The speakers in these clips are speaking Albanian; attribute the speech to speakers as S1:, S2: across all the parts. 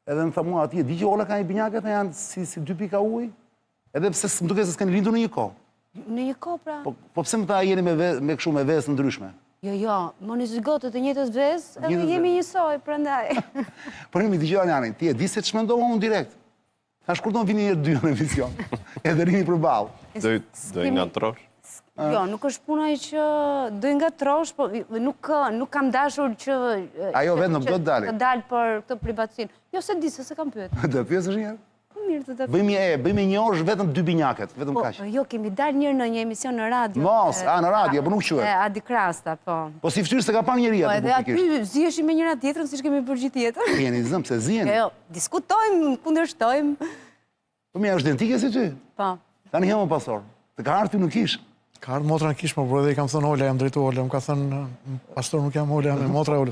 S1: Edhe më tha mua atje, di që Ola ka një binjakët, janë si 2 pika ujë, edhe pse më duket se s'keni lindur në një kohë.
S2: Në një kohë, pra.
S1: Po pse më ta jeni me kështu me vezë ndryshme?
S2: Jo, më një zgotët e njëtës vezë, edhe jemi njësoj, prandaj.
S1: Por mi dëgjoj Janin, ti e di se ç'mendova unë direkt. Thash kur do vini herë 2 në emision. Edhe rini përballë.
S3: Do i ngatrosh?
S2: Jo, nuk është puna që do i ngatrosh, po nuk kam dashur që...
S1: Ajo vetëm do të dalë.
S2: Të dalë për këtë privatësinë. Jo, se di, se kam pyet.
S1: Do pyesësh një herë?
S2: Mirë të të...
S1: Bëjmë një orë vetëm 2 binjakët, vetëm kaq.
S2: Jo, kemi dalë njërë në një emision në radio.
S1: Mos, në radio, po nuk quhet.
S2: Adi Krasta, po.
S1: Po si ftyrë se ka pa njëri atë.
S2: Po edhe aty ziheshim me njëra tjetrën, si kemi për gjithë tjetër.
S1: Jeni zëm, se ziheni.
S2: Jo, diskutojmë, kundërshtojmë.
S1: Po mi është identike si ty?
S2: Po.
S1: Tani hemë pasor. Të ka ardhur ty nuk ish.
S4: Ka ardhur motra në kish, më edhe i kam thënë Ola, jam drejtu Ola, më ka thënë pastor nuk jam Ola, jam e motra Ola.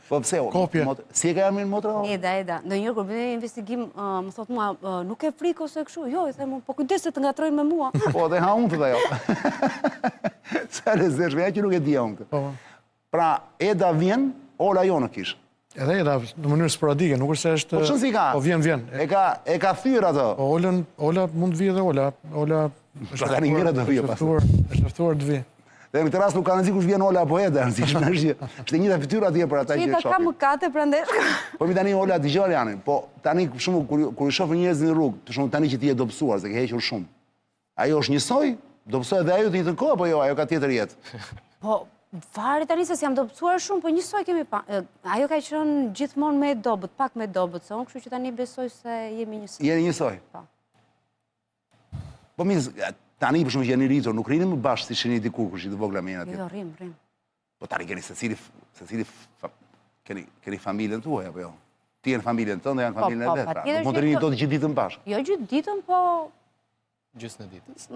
S1: Po pse
S4: kopje.
S1: Si e ka emrin motra?
S2: Eda. Ndonjëherë kur bëj investigim, më thot mua, nuk e frikë ose kështu. Jo, i them, po kujdes se të ngatrojnë me mua.
S1: Po, dhe ha unë të dhe jo. Sa lezeshme, ja që nuk e dija unë këtë. Pra, Eda vjen, Ola jo në kish.
S4: Edhe Eda, në mënyrë sporadike, nuk është se është...
S1: Po qënë si ka?
S4: Po vjen.
S1: E ka thyrë ato?
S4: Po Ola mund të vijë dhe Ola...
S1: Pra ka një mirë të vijë pas.
S4: është eftuar të vijë.
S1: Dhe në këtë rast nuk ka nëzi kush vjen Ola apo Eda, nëzishme është një të fytyrë atje për ata që e
S2: shohin. Qita ka mëkate për ndesh.
S1: Po mi tani Ola dëgjoj Janin, po tani shumë kur i shohë njerëz në rrugë, për shembull tani që ti je dobësuar, se ke hequr shumë. Ajo është njësoj, dobësoj edhe ajo të njëjtën kohë apo jo, ajo ka tjetër jetë.
S2: Po fare tani se jam dobësuar shumë, po njësoj kemi pa. Ajo ka qenë gjithmonë me dobët, pak me dobët, se unë kështu që tani besoj se jemi njësoj.
S1: Jeni njësoj. Po mi tani për shumë që jeni rritur, nuk rini më bashkë si sheni dikur kur që të vogla me jena tjetë.
S2: Jo, rrim.
S1: Po tani keni secili keni familjen tuaj, apo jo? Ti jenë familjen tënde, janë familjen e vetë, pra. Nuk mund të rini do të gjithë ditën bashkë.
S2: Jo gjithë ditën, po...
S3: Gjysë në ditës.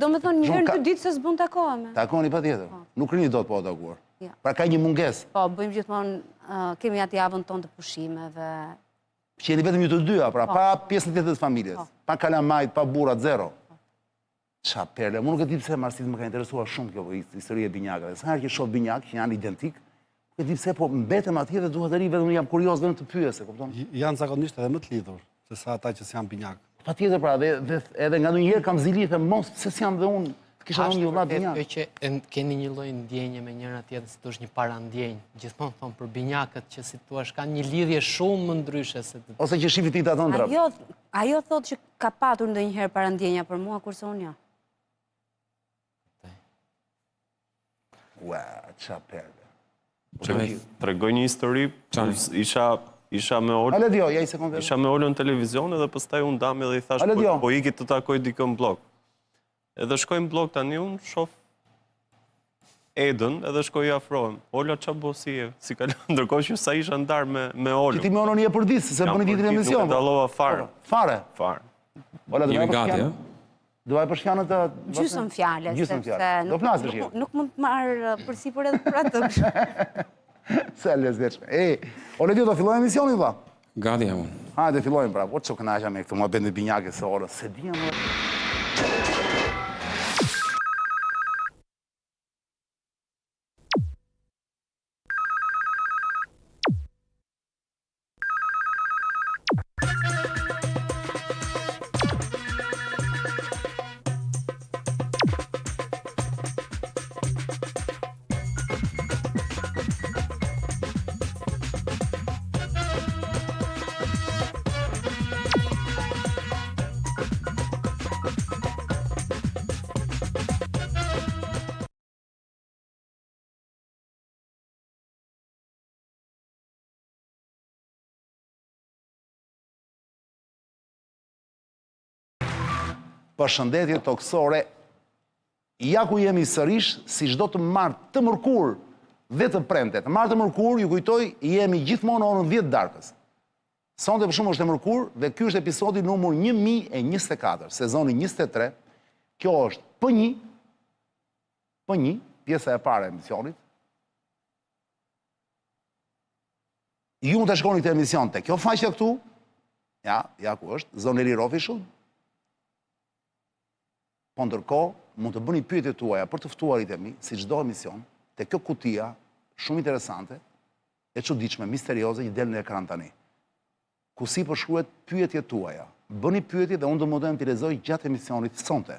S2: Do me thonë njërë në 2 ditë se s'bun takohemi.
S1: Takoni pa tjetër. Nuk rini do të po takuar. Pra ka një munges.
S2: Po, bëjmë gjithmonë, kemi atë javën tonë të pushimeve.
S1: Që jeni vetëm ju të dyja, pra pa pjesën tjetër të familjes. Pa kalamajt, pa burat, zero. Qa perle, mu nuk e di pse marsit më ka interesuar shumë kjo historie e binjakëve. Sa herë që shoh binjak, që janë identik, nuk e di pse, po mbetem atje dhe duhet të ri, vetëm jam kurios vetëm të pyese, kupton?
S5: Janë zakonisht edhe më të lidhur, se sa ata që s'janë binjak.
S1: Pa tjetër pra, edhe nga ndonjëherë kam zili, them mos pse s'jam dhe unë, kisha unë një vëlla binjak.
S6: Ashtë që keni një lloj ndjenje me njëra tjetër, si është një parandjenjë. Gjithmonë thonë për binjakët që si thua kanë një lidhje shumë më ndryshe se të...
S1: Ose që shifit ti të ato ndra.
S2: Ajo thotë që ka patur ndonjëherë parandjenja për mua, kurse unë jo.
S1: Ua, qa perle.
S3: Të regoj një histori, isha me Olën...
S1: Aledio, ja i sekundë.
S3: Isha me Olën në televizion edhe pëstaj unë dami dhe i thash, po iki të takoj dikën blok. Edhe shkojmë blok tani unë, shof Edën edhe shkoj i afrohem. Ola qa bo si e, si ka ndërkohë që sa isha ndarë me Olën.
S1: Që ti me Olën një e për disë, se bëni ditë në emision.
S3: Nuk e dalova fare.
S1: Fare?
S3: Fare.
S1: Jemi gati, e? Duaj për shkjanët të...
S2: Gjysëm fjale, sepse nuk mund të marrë përsipër edhe për atë.
S1: Se lezeshme. Ole dio, do fillojnë emisionin, dha?
S7: Gati jam unë.
S1: Hajde, fillojnë, pra. Po që kënaqja me këtë mua bëndit binjake se orë. Se dhja më... Përshëndetje toksore, ja ku jemi sërish, si çdo të martë të mërkur dhe të premte. Të martë të mërkur, ju kujtoj, jemi gjithmonë orën 10 darkës. Sonte për shumë është e mërkur, dhe ky është episodi numër 1024, sezoni 23. Kjo është P1, pjesa e parë e emisionit. Ju mund të shkoni këtë emision te kjo faqja këtu, ja ku është, Zoneri Rofishu. Po ndërkohë, mund të bëni pyetjet tuaja për të ftuarit e mi, si çdo emision, te kjo kutia shumë interesante, e çuditshme, misterioze që del në ekran tani. ku si përshkruhet pyetjet tuaja. Bëni pyetje dhe unë do mundohem t'i lexoj gjatë emisionit sonte.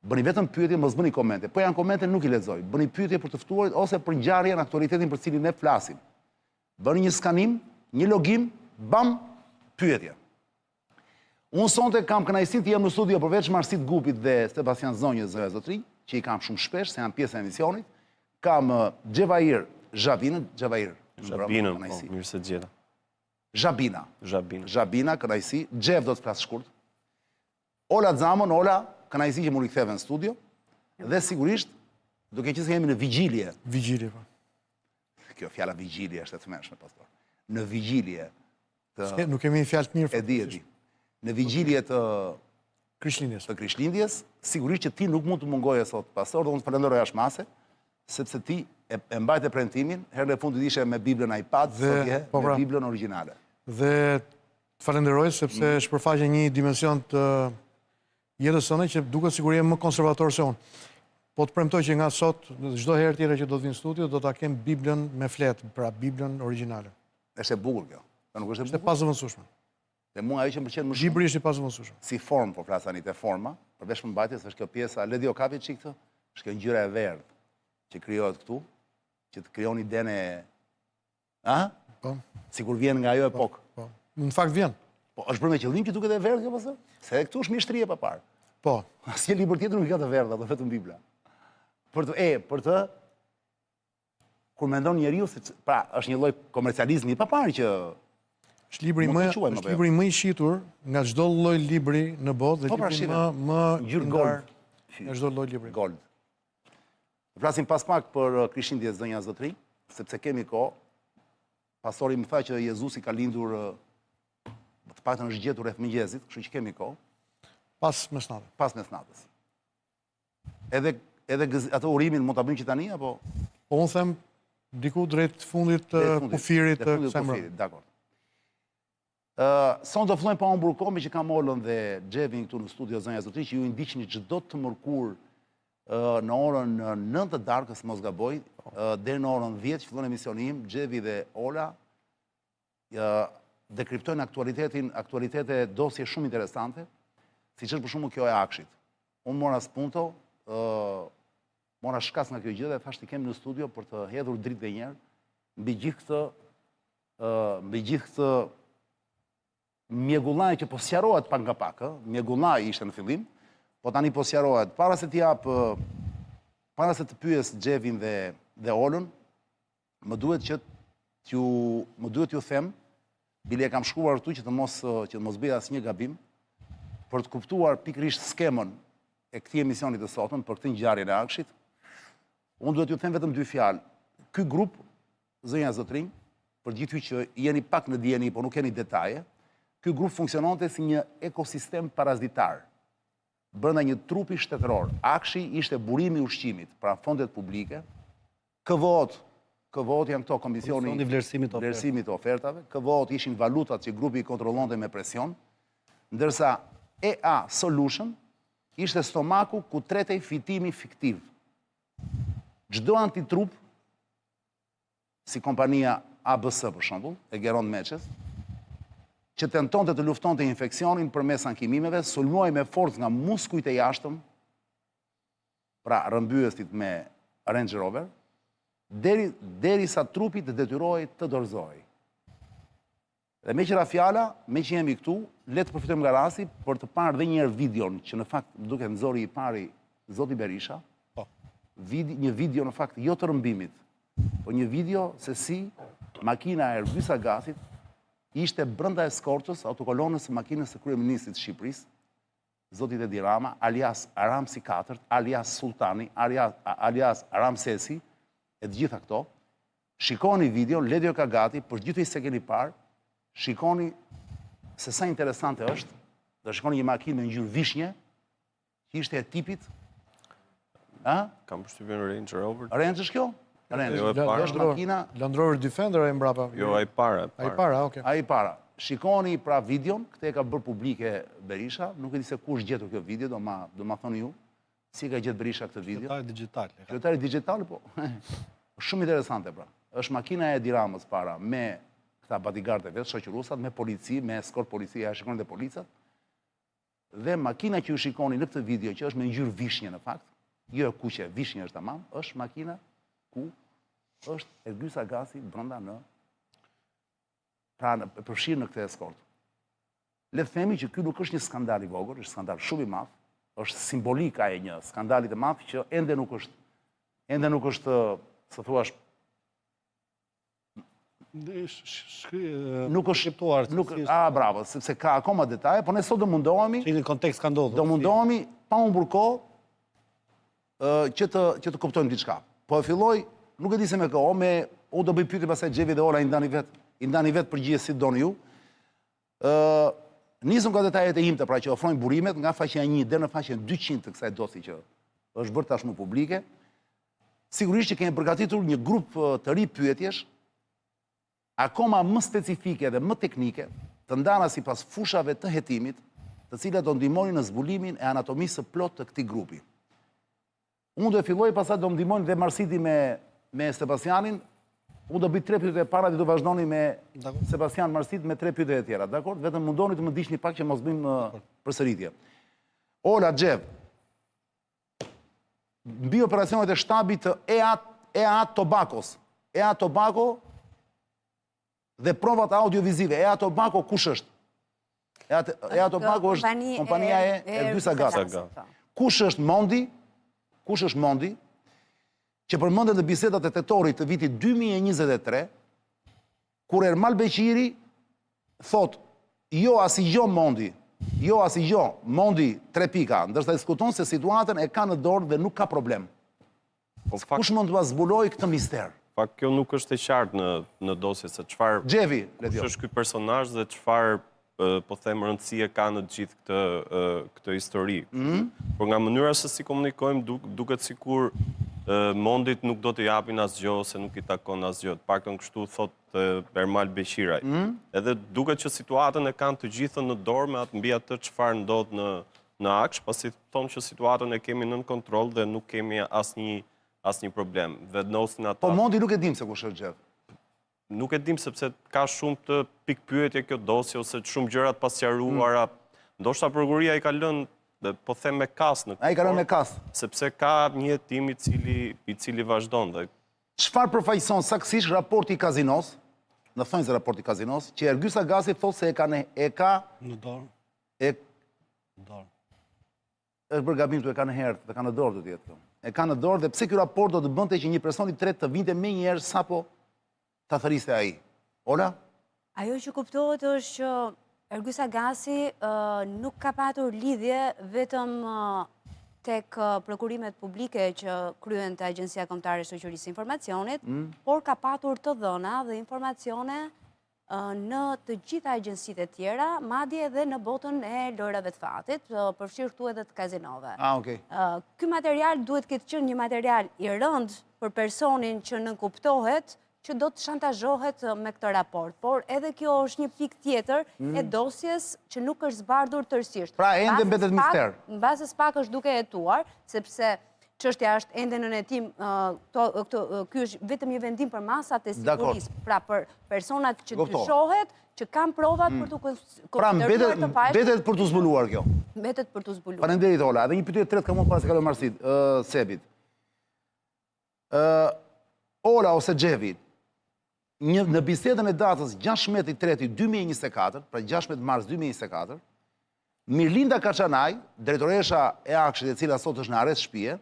S1: Bëni vetëm pyetje, mos bëni komente. Po janë komente nuk i lexoj. Bëni pyetje për të ftuarit ose për ngjarjen, aktualitetin për cilin ne flasim. Bëni një skanim, një logim, bam, pyetje. Unë sonte kam kënaqësinë të jem në studio përveç Marsit Gupit dhe Sebastian Zonjës zëra zotri, që i kam shumë shpesh, se janë pjesë e emisionit. Kam Xhevair Xhabinën,
S3: Xhabinën, mirë se gjeta.
S1: Xhabina, kënaqësi. Xhev do të flas shkurt. Ola Xamon, Ola, kënaqësi që më riktheve në studio. Dhe sigurisht, duke qenë se jemi në vigjilje.
S4: Vigjilje, po.
S1: Kjo fjala vigjilje është e tmerrshme, pastor. Në vigjilje të...
S4: Nuk kemi fjalë të mirë.
S1: E di. Në vigjilje të Krishtlindjes, sigurisht që ti nuk mund të mungoje sot, pastor, dhe unë të falenderoj ashmase, sepse ti e mbajte premtimin, herën e fundit ishe me Biblën iPad, sot je me Biblën origjinale.
S4: Dhe të falenderoj sepse shpërfaqe një dimension të jetës sëne që duket sikur jem më konservator se unë. Po të premtoj që nga sot, çdo herë tjetër që do të vinë në studio, do ta kem Biblën me fletë, pra Biblën origjinale.
S1: Është e bukur kjo. Nuk është e bukur.
S4: Është e pazëvendësueshme.
S1: Dhe mua ajo që më pëlqen më shumë.
S4: Libri është i pazëvendësueshëm.
S1: Si formë, po flas tani te forma, përveç mbajtjes është kjo pjesa, le di o kapi çik këtë, është kjo ngjyra e verdhë që krijohet këtu, që të krijon idenë a?
S4: Po.
S1: Sikur vjen nga ajo epokë.
S4: Po. Në fakt vjen.
S1: Po është bërë me qëllim që duket e verdhë kjo pastaj? Se këtu është mishtrie pa parë.
S4: Po.
S1: Asnjë libër tjetër nuk ka të verdhë, apo vetëm Bibla. Për të kur mendon njeriu se pra është një lloj komercializmi pa parë që
S4: është libri më i shitur nga çdo lloj libri në botë dhe libri më
S1: ngjyrë gold
S4: nga çdo lloj libri.
S1: Gold. Flasim pas pak për Krishtlindjes zonja zotri, sepse kemi kohë. Pastori më tha që Jezusi ka lindur të paktën është gjetur rreth mëngjesit, kështu që kemi kohë.
S4: Pas mesnatës.
S1: Pas mesnatës. Edhe atë urimin mund ta bëjmë që tani apo?
S4: Po unë them diku drejt fundit të kufirit të kësaj mbrëmje.
S1: Dakor. Son do fillojmë pa humbur kohë, që kam Olën dhe Xhevin këtu në studio zonja zotri, që ju i ndiqni çdo të mërkur në orën 9 të darkës, mos gaboj, deri në orën 10 që fillon emisioni im, Xhevi dhe Ola dekriptojnë aktualitete dosje shumë interesante, siç është për shembull kjo e Akshit. Unë mora spunto, mora shkas nga kjo gjë dhe thash të kem në studio për të hedhur dritë dhe njerë mbi gjithë këtë mjegullaj që po sqarohet pak nga pak, mjegullaj ishte në fillim, po tani po sqarohet. Para se të pyes Xhevin dhe Olën, më duhet t'ju them, bile e kam shkruar këtu që të mos bëj asnjë gabim, për të kuptuar pikërisht skemën e këtij emisionit të sotëm për këtë ngjarje e Akshit. Unë duhet t'ju them vetëm dy fjalë. Ky grup, zonja zotrinj, për gjithë ju që jeni pak në dieni, por nuk keni detaje, ky grup funksiononte si një ekosistem parazitar brenda një trupi shtetëror. Akshi ishte burimi i ushqimit, pra fondet publike, KVO-t janë këto komisioni
S5: i vlerësimit
S1: të ofertave, KVO-t ishin valutat që grupi i kontrollonte me presion, ndërsa EA Solution ishte stomaku ku tretej fitimi fiktiv. Çdo antitrup, si kompania ABS për shembull, e Geron Meçes, që tentonte të luftonte infeksionin përmes ankimimeve, sulmuaj me forcë nga muskujt e jashtëm, pra rrëmbyesit me Range Rover, derisa trupi të detyrohej të dorëzohej. Dhe me qëra fjala, me që jemi këtu, le të përfitojmë nga rasti për të parë dhe njerë videon, që në fakt duke nëzori i pari Zoti Berisha, një video në fakt jo të rëmbimit, po një video se si makina e Erbyes Agathit ishte brenda eskortës, autokolonës së makinës së kryeministrit të Shqipërisë, Zoti Edi Rama, alias Ramsi IV, alias Sultani, alias Ramsesi, e të gjitha këto. Shikoni video, Ledio Kagati, për gjithë se keni parë, shikoni se sa interesante është, dhe shikoni një makinë me ngjyrë vishnje, që ishte e tipit.
S3: Kam përshtypjen Range Rover.
S1: Range është kjo? Është makina
S4: Land Rover Defender e mbrapa.
S3: Jo, ai para.
S4: Ai para.
S1: Shikoni pra videon, këtë e ka bërë publike Berisha, nuk e di se kush gjetur kjo video, do ma thoni ju, si ka gjetë Berisha këtë video. Qytetari digjital, po. Shumë interesante pra. Është makina e Edi Ramës para, me këta bodyguard e vetë, shoqërusat, me polici, me eskort policia, e shikon dhe policat, dhe makina që ju shikoni në këtë video, që është me ngjyrë vishnje në fakt, jo e kuqe, vishnje është tamam, është makina ku është Ergyes Agasi brenda në përfshirë në këtë eskort. Le të themi që ky nuk është një skandal i vogël, është skandal shumë i madh, është simbolika e një skandali të madh që ende nuk është, se thuash, nuk është
S5: shqiptuar.
S1: Bravo, sepse ka akoma detaje, por ne sot do mundohemi,
S5: që në kontekst ka ndodhur.
S1: Do mundohemi pa humbur kohë që të kuptojmë diçka. Po e filloj, nuk e di se me kohë, u do bëj pyetje pastaj Xhevi dhe Ola i ndani vetë përgjigje si doni ju. Nisëm ka detajet e imta, pra që ofrojnë burimet nga faqja 1 deri në faqen 200 të kësaj dosi që është bërë tashmë publike. Sigurisht që kemi përgatitur një grup të ri pyetjesh, akoma më specifike dhe më teknike, të ndana sipas fushave të hetimit, të cilat do ndihmonin në zbulimin e anatomisë së plot të këtij grupi. Unë do e filloj, pastaj do më ndihmojnë dhe Marsiti me Sebastianin. Unë do bëj 3 pyetje e para dhe do vazhdoni me Sebastian Marsit me 3 pyetje e tjera, dakor? Vetëm mundoni të më ndiqni pak që mos bëjmë përsëritje. Ola, Xhev, mbi operacionet e shtabit të EA Tobacos. EA Tobacco dhe provat audiovizive. EA Tobacco kush është? EA Tobacco është kompania e Ergyes Agasi. Kush është Mondi? Kush është Mondi? Që përmendet në bisedat e tetorit të vitit 2023, kur Ermal Beqiri thot, jo asigjo Mondi, Mondi 3 pika, ndërsa diskuton se situatën e ka në dorë dhe nuk ka problem. Kush mund të zbuloj këtë mister?
S3: Fakt, kjo nuk është e qartë në dosje se çfarë
S1: Xhevi,
S3: kush është ky personazh dhe çfarë po them rëndësie ka në gjithë këtë histori. Por nga mënyra se si komunikojmë, duket sikur Mondit nuk do të japin asgjë ose nuk i takon asgjë. Paktën kështu thot Ermal Beqiraj. Edhe duket që situatën e kanë të gjithën në dorë me mbi atë çfarë ndodh në Aksh, pasi thonë që situatën e kemi nën kontroll dhe nuk kemi asnjë problem. Vendnosin ata.
S1: Po Mondi nuk e dim se kush është Xhev.
S3: Nuk e dim sepse ka shumë të pikpyetje kjo dosje ose shumë gjëra të pasqaruara. Ndoshta prokuroria i ka lënë, po them me kas në.
S1: Ai ka lënë me kas.
S3: Sepse ka një hetim i cili vazhdon dhe
S1: çfarë përfaqëson saktësisht raporti i Kazinos? Në thonjë raporti i Kazinos, që Ergyes Agasi thotë se e ka
S5: në dorë. Në dorë.
S1: Është bërë gabim të e ka në herë, të ka në dorë do të jetë. E ka në dorë dhe pse ky raport do të bënte që një person i tretë të vinte më një herë sapo ta thëriste ai. Ola?
S2: Ajo që kuptohet është që Ergyes Agasi nuk ka patur lidhje vetëm tek prokurimet publike që kryen të Agjencia Kombëtare e Shoqërisë së Informacionit, por ka patur të dhëna dhe informacione në të gjitha agjencitë e tjera, madje edhe në botën e lojrave të fatit, përfshirë këtu edhe të kazinove.
S1: Okej.
S2: Ky material duhet këtë qenë një material i rënd për personin që nënkuptohet që do të shantazhohet me këtë raport. Por edhe kjo është një pikë tjetër e dosjes që nuk është zbardhur tërësisht.
S1: Pra ende mbetet mister.
S2: Në bazë pak është duke hetuar, sepse çështja është ende në hetim, ky është vetëm një vendim për masat e sigurisë. Pra për personat që dyshohet, që kanë provat për të konsideruar të fashë.
S1: Mbetet për të zbuluar kjo.
S2: Mbetet për të zbuluar.
S1: Faleminderit Ola. Edhe një pyetje tretë kam unë para se kaloj Marsit, Sebit. Ola ose Xhevi, në bisedën e datës 16/3/2024, pra 16 mars 2024, Mirlinda Kaçanaj, drejtoresha e Akshit e cila sot është në arrest shtëpie,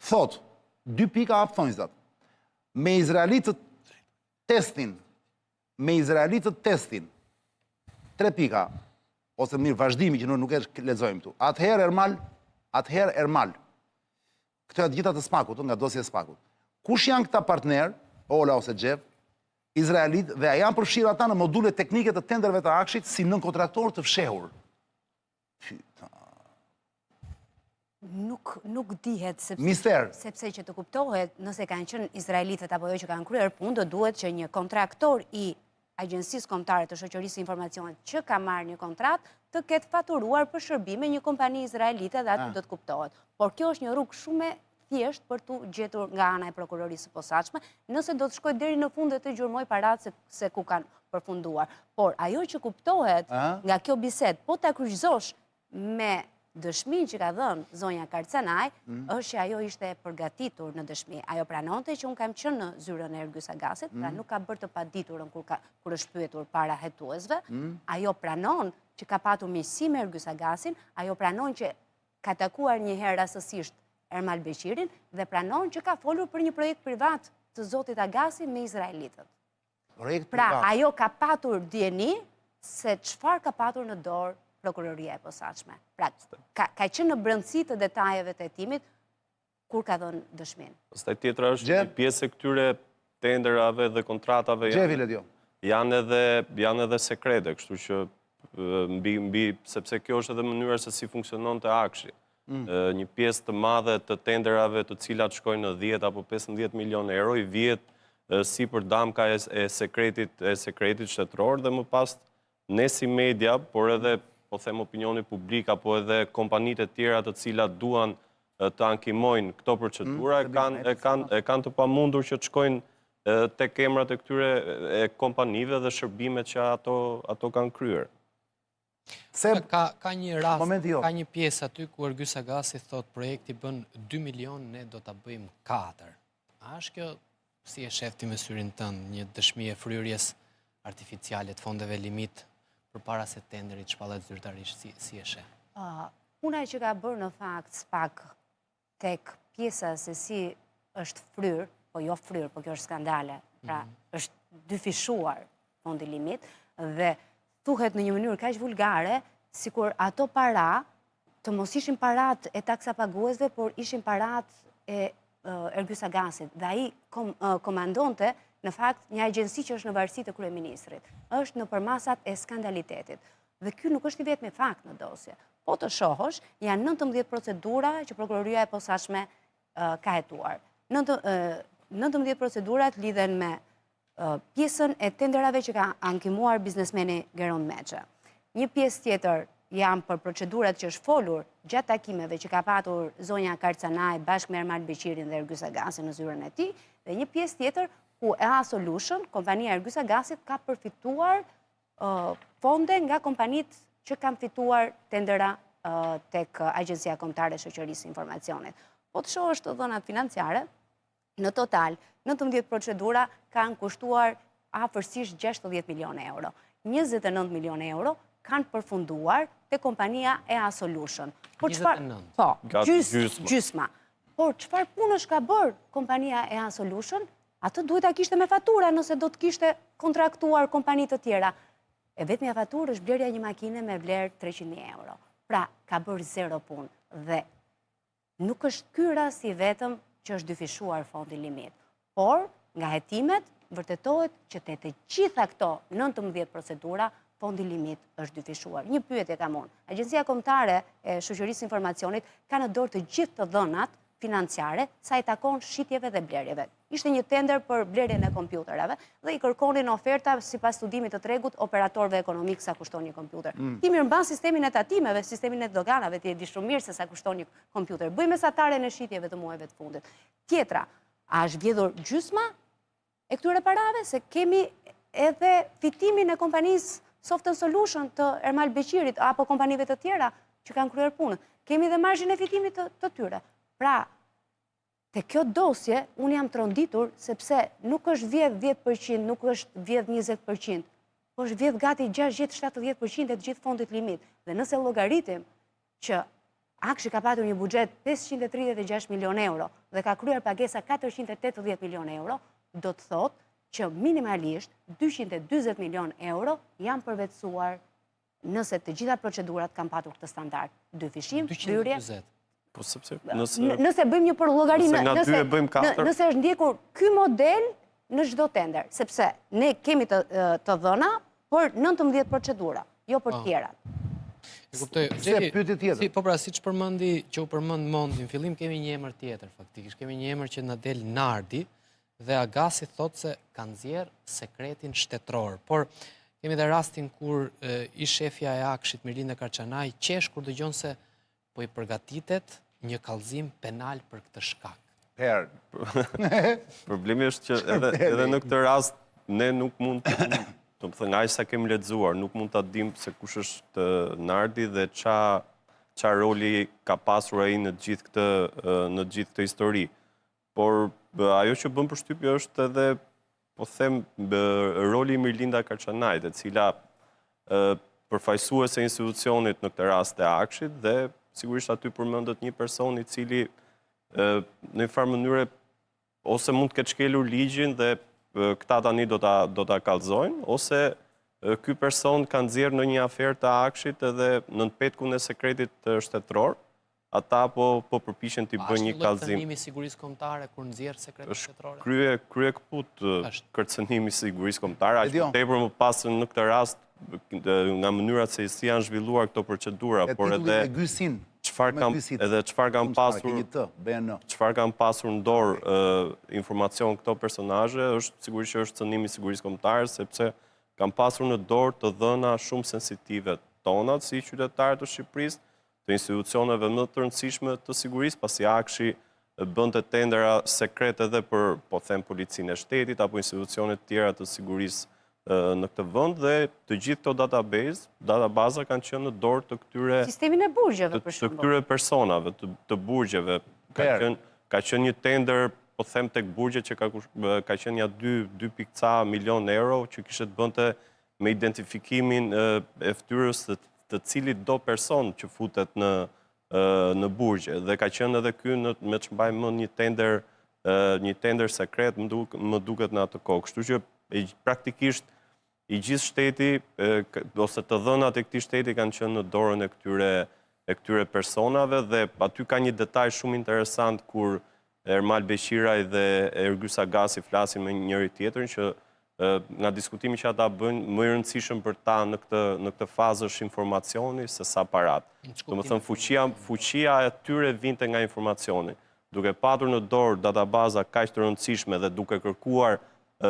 S1: thot, 2 pika hap thonjzat, me izraelitët testin, 3 pika, ose mirë vazhdimi që nuk e lexojmë këtu. Atëherë Ermal. Këto janë të gjitha të Spakut, nga dosja e Spakut. Kush janë këta partner, Ola ose Xhev, izraelit, dhe a janë përfshirë ata në module teknike të tenderëve të Akshit si nën kontraktor të fshehur?
S2: Nuk dihet, sepse që të kuptohet nëse kanë qenë izraelitët apo jo që kanë kryer punë, do duhet që një kontraktor i Agjencisë Kombëtare të Shoqërisë së Informacionit që ka marrë një kontratë të ketë faturuar për shërbime një kompani izraelite dhe aty do të kuptohet. Por kjo është një rrugë shumë thjesht për të gjetur nga ana e prokurorisë së posaçme, nëse do të shkojë deri në fund dhe të gjurmoj paratë se ku kanë. përfunduar. Por ajo që kuptohet nga kjo bisedë, po ta kryqëzosh me dëshmin që ka dhënë zonja Karcanaj, është që ajo ishte përgatitur në dëshmi. Ajo pranonte që unë kam qenë në zyrën e Ergyes Agasit, pra nuk ka bërë të paditurën kur është pyetur para hetuesve. Ajo pranon që ka patur miqësi me Ergyes Agasin, ajo pranon që ka takuar një herë rastësisht Ermal Beqirin dhe pranon që ka folur për një projekt privat të zotit Agasi me izraelitët. Pra, ajo ka patur dieni se çfarë ka patur në dorë prokuroria e posaçme. Pra, ka qenë në brendësi të detajeve të hetimit kur ka dhënë dëshmin.
S3: Pastaj tjetra është një pjesë e këtyre tenderave dhe kontratave janë edhe sekrete, kështu që mbi sepse kjo është edhe mënyra se si funksionon të akshi. Një pjesë të madhe të tenderave të cilat shkojnë në 10 apo 15 milion euro i vihet si për damka e sekretit shtetëror dhe më pas ne si media, por edhe po them opinioni publik apo edhe kompanitë e tjera të cilat duan të ankimojnë këto procedura e kanë të pamundur që të shkojnë tek emrat e këtyre kompanive dhe shërbimet që ato kanë kryer.
S6: Ka një rast, ka një pjesë aty ku Ergyes Agasi thot projekti bën 2 milion, ne do ta bëjmë 4. A është kjo, si e shefti me syrin tënd, një dëshmi e fryrjes artificiale të fondeve limit përpara se tenderit shpallet zyrtarisht, si e sheh?
S2: Puna që ka bërë në fakt SPAK tek pjesa se si është fryr, po jo fryr, po kjo është skandale, pra është dyfishuar fondi limit dhe thuhet në një mënyrë kaq vulgare, sikur ato para të mos ishin parat e taksapaguesve, por ishin parat e Ergyes Agasit. Dhe ai komandonte, në fakt, një agjensi që është në varësi të kryeministrit. Është në përmasat e skandalitetit. Dhe ky nuk është i vetmi fakt në dosje. Po të shohësh, janë 19 procedura që prokuroria e posaçme ka hetuar. 19 procedurat lidhen me pjesën e tenderave që ka ankimuar biznesmeni Geron Meçe. Një pjesë tjetër janë për procedurat që është folur gjatë takimeve që ka patur zonja Karcanaj bashkë me Ermal Beqirin dhe Ergyes Agasin në zyrën e tij, dhe një pjesë tjetër ku EA Solution, kompania Ergyes Agasit, ka përfituar fonde nga kompanitë që kanë fituar tendera tek Agjencia Kombëtare e Shoqërisë Informacionit. Po të shohësh të dhënat financiare, në total, 19 procedura kanë kushtuar afërsisht 60 milion euro. 29 milion euro kanë përfunduar te kompania EA Solution.
S6: 29?
S2: Po, gjysma. Por çfarë punësh ka bërë kompania EA Solution? Atë duhet ta kishte me fatura nëse do të kishte kontraktuar kompani të tjera. E vetmja faturë është blerja një makine me vlerë 300.000 euro. Pra, ka bërë zero punë. Dhe nuk është ky rast i vetëm që është dyfishuar fondi limit. Por, nga hetimet, vërtetohet që të gjitha këto 19 procedura, fondi limit është dyfishuar. Një pyetje kam unë. Agjencia Kombëtare e Shoqërisë Informacionit ka në dorë të gjithë të dhënat financiare sa i takon shitjeve dhe blerjeve. Ishte një tender për blerjen e kompjuterave dhe i kërkonin oferta sipas studimit të tregut operatorëve ekonomik sa kushton një kompjuter. Ti mirëmban sistemin e tatimeve, sistemin e doganave, ti e di shumë mirë se sa kushton një kompjuter. Bëj mesataren e shitjeve të muajve të fundit. Tjetra, a është vjedhur gjysma e këtyre parave, se kemi edhe fitimin e kompanisë Softën Solution të Ermal Beqirit apo kompanive të tjera që kanë kryer punën. Kemi edhe marzhin e fitimit të tyre. Pra, te kjo dosje, unë jam tronditur sepse nuk është vjedh 10%, nuk është vjedh 20%, po është vjedh gati 60-70% e të gjithë fondit limit. Dhe nëse llogaritim që Akshi ka patur një buxhet 536 milion euro dhe ka kryer pagesa 480 milion euro, do të thotë që minimalisht 240 milion euro janë përvetësuar nëse të gjitha procedurat kanë patur këtë standard. Dyfishim, hyrje.
S3: Po sepse
S2: nëse bëjmë një përllogarimë,
S3: nga 2 e bëjmë 4.
S2: Nëse është ndjekur ky model në çdo tender, sepse ne kemi të dhëna për 19 procedura, jo për tjerat.
S6: E kuptoj. Po pra, siç përmendi që u përmend Mondi, në fillim kemi një emër tjetër faktikisht. Kemi një emër që na del Nardi dhe Agasi thotë se ka nxjerr sekretin shtetëror. Por kemi edhe rastin kur ish shefja e Akshit Mirlinda Karçanaj qesh kur dëgjon se po i përgatitet një kallëzim penal për këtë shkak.
S3: Problemi është që edhe në këtë rast ne nuk mund të më thënë, aq sa kemi lexuar, nuk mund ta dim se kush është Nardi dhe qa roli ka pasur ai në gjithë këtë histori. Por ajo që bën përshtypje është edhe, po them, roli i Mirlinda Karçanajt, e cila përfaqësuese e institucionit në këtë rast të Akshit dhe sigurisht aty përmendet një person i cili në një farë mënyre ose mund të ketë shkelur ligjin dhe këta tani do ta kallëzojnë, ose ky person ka nxjerrë në një aferë të Akshit edhe në petkun e sekretit shtetëror, ata po përpiqen t'i bëjnë një kallëzim.
S6: Kërcënimi i sigurisë kombëtare kur nxjerr sekretet shtetërore?
S3: Krye kaput kërcënimi i sigurisë kombëtare, aq tepër më pas në këtë rast nga mënyrat se si janë zhvilluar këto procedura, por edhe çfarë kanë pasur në dorë informacion këto personazhe, është sigurisht që është cënimi i sigurisë kombëtare, sepse kanë pasur në dorë të dhëna shumë sensitive tona si qytetarë të Shqipërisë, të institucioneve më të rëndësishme të sigurisë, pasi Akshi bënte tendera sekrete edhe për, po them, policinë e shtetit apo institucionet tjera të sigurisë në këtë vend dhe të gjithë këto databaza kanë qenë në dorë të këtyre
S2: sistemin e burgjeve për shembull.
S3: Të këtyre personave, të burgjeve. Ka qenë një tender, po them, tek burgjet që ka qenë ja 2.ca milion euro që kishte të bënte me identifikimin e fytyrës të cilit do person që futet në burgje. Dhe ka qenë edhe ky me ç'mbaj mend një tender sekret, më duket në atë kohë. Kështu që praktikisht i gjithë shteti ose të dhënat e këtij shteti kanë qenë në dorën e këtyre personave dhe aty ka një detaj shumë interesant kur Ermal Beqiraj dhe Ergyes Agasi flasin me njëri tjetrin që nga diskutimi që ata bëjnë, më i rëndësishëm për ta në këtë fazë është informacioni se sa parat. Domethënë fuqia e tyre vinte nga informacioni. Duke patur në dorë databaza kaq të rëndësishme dhe duke kërkuar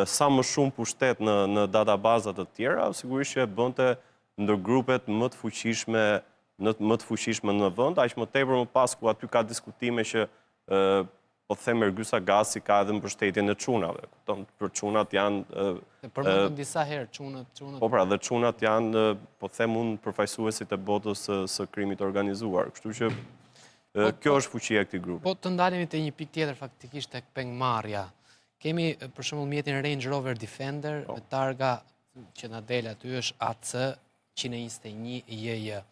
S3: sa më shumë pushtet në databazat të tjera, sigurisht që bënte ndër grupet më të fuqishme në vend, aq më tepër më pas ku aty ka diskutime që po them Ergyes Agasi ka edhe mbështetjen e çunave. Kupton, për çunat janë
S6: përmendëm disa herë çunat.
S3: Po pra, dhe çunat janë, po them unë, përfaqësuesit e botës së krimit organizuar. Kështu që kjo është fuqia e këtij grupi.
S6: Po të ndalemi te një pikë tjetër faktikisht tek pengmarrja. Kemi për shembull mjetin Range Rover Defender me targa që na del aty është AC 121 JJ.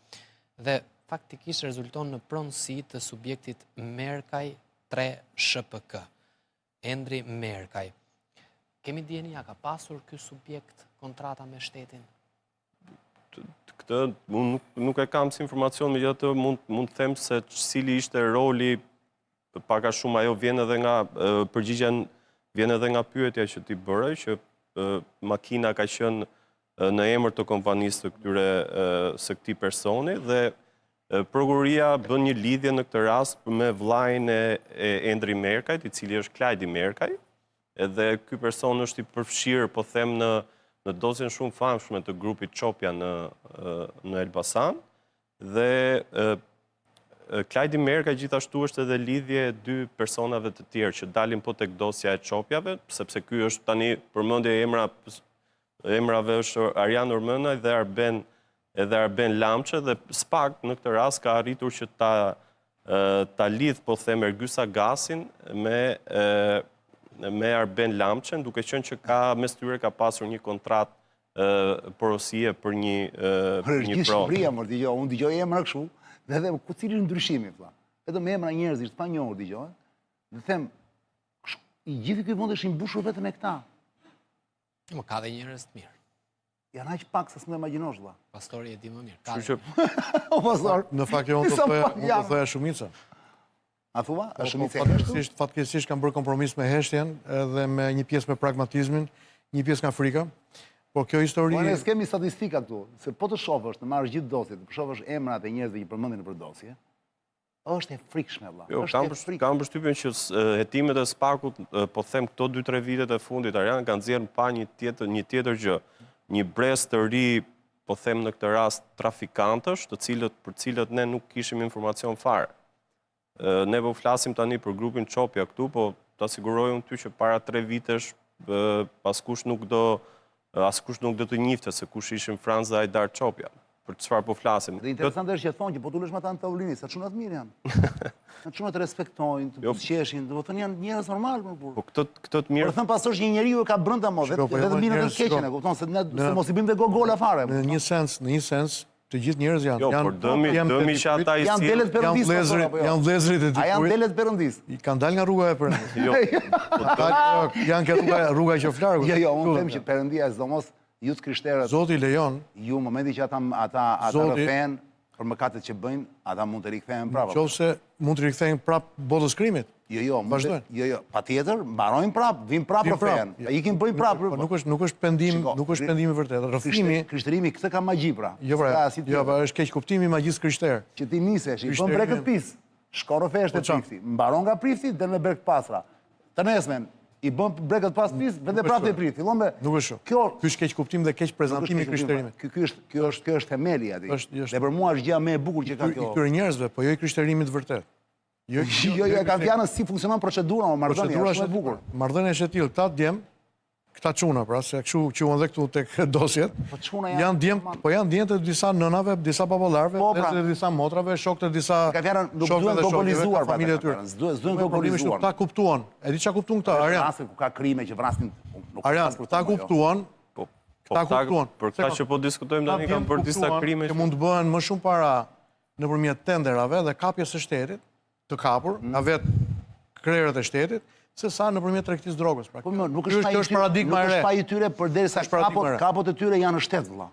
S6: Dhe faktikisht rezulton në pronësi të subjektit Merkaj 3 SHPK. Endri Merkaj. Kemi dieni ka pasur ky subjekt kontrata me shtetin?
S3: Këtë nuk e kam si informacion, megjithatë mund të them se cili ishte roli, pak a shumë ajo vjen edhe nga përgjigjja, vjen edhe nga pyetja që ti bëre, që makina ka qenë në emër të kompanisë së këtij personi dhe prokuroria bën një lidhje në këtë rast me vllain e Endri Merkajt, i cili është Klajdi Merkaj, edhe ky person është i përfshirë, po them, në dosjen shumë famshme të grupit Çopja në Elbasan dhe Klajdi Merkaj gjithashtu është edhe lidhje e dy personave të tjerë që dalin po tek dosja e Çopjave, sepse ky është tani përmendje emrave është Arjan Ormënaj dhe Arben Lamçe dhe SPAK në këtë rast ka arritur që ta lidh, po them, Ergyes Agasin me Arben Lamçen, duke qenë që mes tyre ka pasur një kontratë porosie për një
S1: Gjithë Shqipëria, unë dëgjoj emra kështu, dhe ku cili është ndryshimi, vetëm emra njerëzish të panjohur dëgjoj, dhe them, i gjithë ky vend është i mbushur vetëm me këta.
S6: Më ka dhe njerëz të mirë.
S1: Janë aq pak se s'më imagjinosh, vëlla.
S6: Pastori e di më mirë.
S3: Kështu që
S1: O pastor.
S4: Në fakt unë do thoya shumica.
S1: A thua? Është shumica e heshtur?
S4: Fatkeqësisht kanë bërë kompromis me heshtjen dhe me një pjesë me pragmatizmin, një pjesë nga frika. Por kjo histori...
S1: Po ne s'kemi statistika këtu, se po të shofësh, të marrësh gjithë dosjet, të shofësh emrat e njerëzve që përmendin nëpër dosje, është e frikshme, vëlla.
S3: Jo, kam përshtypjen që hetimet e SPAK-ut, po them, këto 2-3 vitet e fundit, Arjan kanë nxjerrë pa një tjetër gjë, një brez të ri, po them në këtë rast trafikantësh, për cilët ne nuk kishim informacion fare. Ne po flasim tani për grupin Çopja këtu, po ta siguroj unë ty që para 3 vitesh paskush nuk do askush nuk do të njifte se kush ishin Franz dhe Ajdar Çopja. Për çfarë po flasim.
S1: Dhe interesant është që thonë që po tulesh me ata në tavolinë, sa çuna të mirë janë. Sa çuna të respektojnë, të pusqeshin, do të thonë janë njerëz normal më burr.
S3: Po këto të mirë.
S1: Por thën pastaj një njeriu e ka brenda mo, vetëm mirë të keqen, e kupton se ne mos i bëjmë dhe gola fare.
S4: Në një sens, të gjithë njerëz janë.
S3: Jo, por dëmi që ata i
S1: janë delet perëndis.
S4: Janë vëllezërit e
S1: dikurit. A janë delet perëndis?
S4: I kanë dalë nga rruga e perëndis.
S3: Jo.
S4: Janë ke rruga e qoflargut.
S1: Jo, unë them që perëndia sidomos ju të krishterët.
S4: Zoti lejon.
S1: Ju në momentin që ata rrëfen për mëkatet që bëjnë, ata mund të rikthehen prapë.
S4: Qofse mund të rikthehen prapë botës krimit.
S1: Jo, patjetër, mbarojnë prapë, vinë prapë rrëfen. Ikin bëjnë prapë.
S4: Nuk është pendim i vërtet. Rrëfimi,
S1: krishterimi këtë ka magji pra.
S4: Jo, është keq kuptimi i magjisë krishtere.
S1: Që ti nisesh, i bën brekët pis. Shko rrëfesh te prifti. Mbaron nga prifti del me brek pastra. Të nesmen i bën brekët pas pis, vende prapë te prifti. Fillon me
S4: Nuk është. Ky është keq kuptim dhe keq prezantimi i krishterimit.
S1: Ky është themeli aty. Dhe për mua është gjëja më e bukur që ka kjo.
S4: I këtyre njerëzve, po jo i krishterimit vërtet.
S1: Jo, kanë fjalën si funksionon procedura, marrëdhënia është e bukur.
S4: Marrëdhënia është e tillë, këta djem, këta çuna pra, se kështu quhen edhe këtu tek dosjet. Janë djem, po janë djem të disa nënave, disa baballarëve, të disa motrave, shokë të disa
S1: nuk duhen globalizuar
S4: familje të tyre.
S1: S'duhen globalizuar.
S4: Ta kuptuan. E di çka kuptuan këta, Arjan.
S1: Raste ku ka krime që vrasin.
S4: Arjan, ta kuptuan. Ta kuptuan.
S3: Për këtë që po diskutojmë tani kanë për disa krime
S4: që mund të bëhen më shumë para nëpërmjet tenderave dhe kapjes së shtetit të kapur nga vetë krerët e shtetit, se sa nëpërmjet tregtisë drogës.
S1: Po nuk është paradigma e re. Nuk është pa i tyre përderisa kapot e tyre janë në shtet vëlla.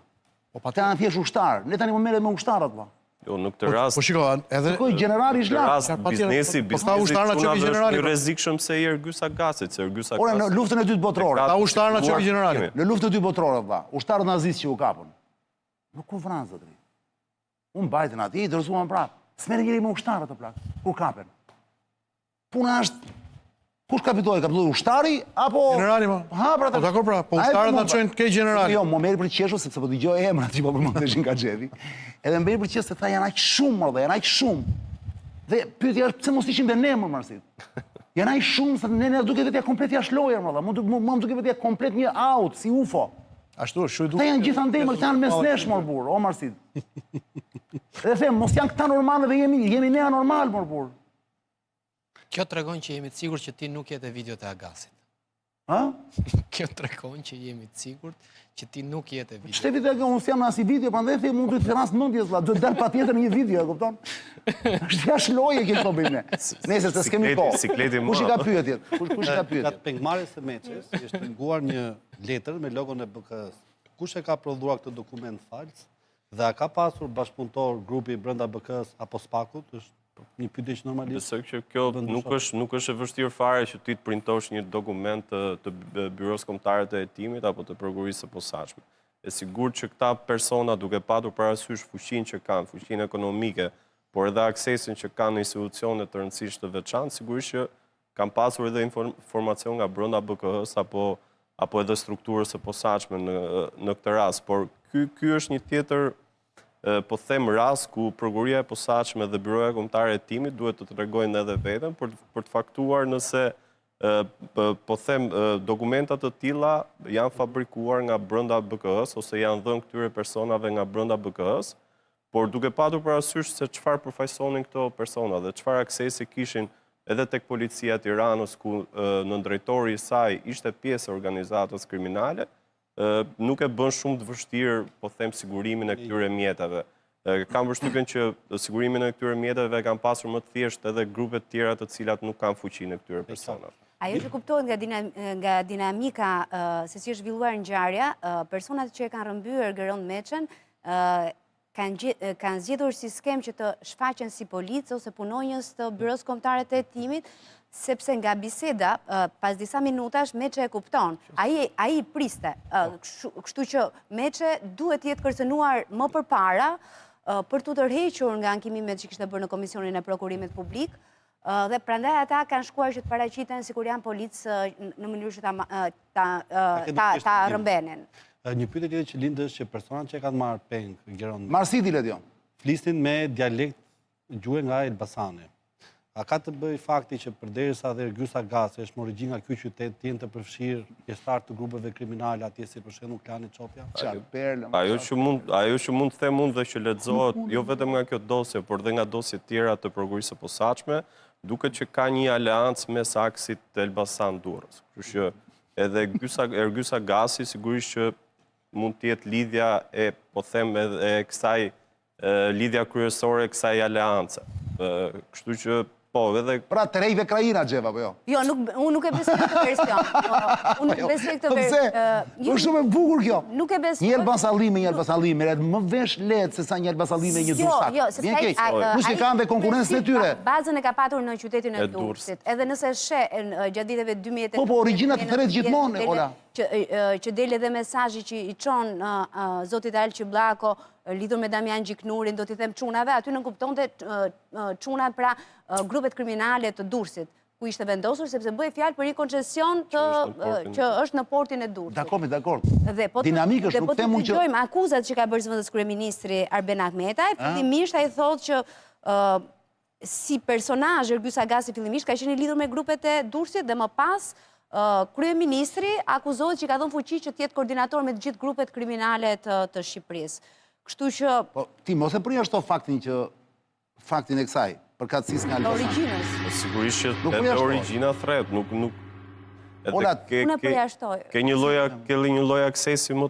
S1: Po ata janë thjesht ushtar. Ne tani më merret me ushtarët vëlla.
S3: Jo, në këtë rast.
S4: Po shiko, edhe
S1: generali i zhlat.
S3: Biznesi është rrezikshëm se Ergyes Agasit, se Ergyes Agasi.
S1: Ora në luftën e dytë botërore.
S4: Ta ushtarë na çoi generali.
S1: Në luftën e dytë botërore vëlla. Ushtarët nazistë që u kapën. Nuk u vranë zotëri. U mbajtën atje, i dorëzuan prapë. S'merr njëri me ushtarët të plak, kur kapen. Puna është, kush kapitoi? Kapitoi ushtari, apo...
S4: Generali, ma.
S1: Ha, pra
S4: Po dakor, pra, po ushtarët na çojnë ke generali.
S1: Jo, më merr për qeshu, sepse po dëgjoj emrat që po përmendeshin nga xhefi. Edhe më merr për qeshu se tha janë aq shumë, dhe janë aq shumë. Dhe pyetja është pse mos ishin dhe ne më marsit. Janë aq shumë se ne duket vetja komplet jashtë lojë, më mund duket vetja komplet një out si UFO.
S4: Ashtu, shuj duke.
S1: Ata janë gjithandej, më këta janë mesnesh, mor burr, o marsit. Dhe them, mos janë këta normale dhe jemi ne anormal, mor burr.
S6: Kjo tregon që jemi të sigurt që ti nuk je te videot e Agasit.
S1: Ha?
S6: Kjo tregon që jemi të sigurt që ti nuk je te videot.
S1: Ç'te video që unë s'jam në asnjë video, prandaj them mund të ras mendjes vëlla, duhet dal patjetër në një video, e kupton? Është jashtë loje që po bëjmë ne. Nëse të skemi kohë. Kush i ka pyetjet? Kush i ka pyetjet?
S5: Ka pengmarrjes së Meçes, është penguar një letër me logon e BK-s. Kush e ka prodhuar këtë dokument fals? Dhe a ka pasur bashkëpunëtor grupi brenda BK-s apo SPAK-ut? Është një pyetje që normalisht.
S3: Besoj që kjo nuk është e vështirë fare që ti të printosh një dokument të Byros Kombëtare të Hetimit apo të Prokurisë së Posaçme. E sigurt që këta persona duke patur parasysh fuqinë që kanë, fuqinë ekonomike, por edhe aksesin që kanë në institucione të rëndësishme të veçantë, sigurisht që kanë pasur edhe informacion nga brenda BK-s apo edhe strukturës së posaçme në këtë rast, por ky është një tjetër po them rast ku Prokuria e Posaçme dhe Byroja Kombëtare e Hetimit duhet të tregojnë edhe veten për të faktuar nëse po them dokumentat të tilla janë fabrikuar nga brenda BK-s ose janë dhënë këtyre personave nga brenda BK-s, por duke patur parasysh se çfarë përfaqësonin këto persona dhe çfarë aksesi kishin edhe tek policia e Tiranës ku nëndrejtori i saj ishte pjesë e organizatës kriminale, nuk e bën shumë të vështirë, po them, sigurimin e këtyre mjeteve. Kam përshtypjen që sigurimin e këtyre mjeteve kanë pasur më të thjesht edhe grupe të tjera të cilat nuk kanë fuqinë e këtyre personave.
S2: Ajo që kuptohet nga dinamika se si është zhvilluar ngjarja, personat që e kanë rrëmbyer Geron Meçen kanë zgjedhur si skem që të shfaqen si policë ose punonjës të Byros Kombëtare të Hetimit, sepse nga biseda, pas disa minutash, Meçe e kupton. Ai priste. Kështu që Meçe duhet jetë kërcënuar më përpara për të tërhequr nga ankimimet që kishte bërë në Komisionin e Prokurimit Publik, dhe prandaj ata kanë shkuar që të paraqiten sikur janë policë në mënyrë që ta rrëmbenin.
S5: Një pyetje tjetër që lind është që personat që kanë marrë peng Geron
S1: Marsiti Ledion
S5: flisin me dialekt gjuhë nga Elbasani. A ka të bëj fakti që përderisa dhe Ergysa Gasi është me origjinë nga ky qytet, të jenë të përfshirë pjesëtar të grupeve kriminale atje si për shembull klani Çopja?
S3: Ajo që mund të them unë dhe që lexohet jo vetëm nga kjo dosje, por dhe nga dosje tjera të prokurisë së posaçme, duket që ka një aleancë mes aksit të Elbasan Durrës. Kështu që edhe Ergysa Gasi sigurisht që mund të jetë lidhja e, po them, edhe kësaj lidhja kryesore e kësaj aleance. Kështu që po, edhe...
S1: Pra të rejve krajina, Gjeva, po jo?
S2: Jo, unë nuk e besoj këtë version. Unë nuk e besoj këtë version.
S1: Nuk shumë e bukur kjo.
S2: Nuk e besoj.
S1: Një Elbasan Sallimi, redë më vesh letë se sa një Elbasan Sallimi e një Durrësak.
S2: Jo,
S1: Vjen keq. Plus që kanë dhe konkurencën e tyre.
S2: Bazën e ka patur në qytetin e Durrësit. Edhe nëse she gjatë ditëve 2018.
S1: Po, origjinat të thret gjithmonë, Ola.
S2: Që del edhe mesazhi që i çon zotit Alçi Bllako lidhur me Damian Gjiknurin, do t'i them çunave, aty nuk kuptonte çuna pra grupet kriminale të Durrësit, ku ishte vendosur sepse bëhej fjalë për një koncesion që është në portin e Durrësit.
S1: Dakor.
S2: Dinamik
S1: është, nuk them unë që...
S2: Dhe po të dëgjojmë akuzat që ka bërë zëvendës kryeministri Arben Ahmetaj, fillimisht ai thotë që si personazh Ergysa Gasi fillimisht ka qenë i lidhur me grupet e Durrësit dhe më pas kryeministri akuzohet që ka dhënë fuqi që të jetë koordinator me të gjithë grupet kriminale të Shqipërisë. Kështu që...
S1: Ti mos e përjashto faktin e kësaj, për katësisë nga Elbasan.
S2: Origjinës.
S3: Sigurisht që edhe origjina thret, nuk...
S2: Unë e përjashtoj.
S3: Ke një lloj aksesi më...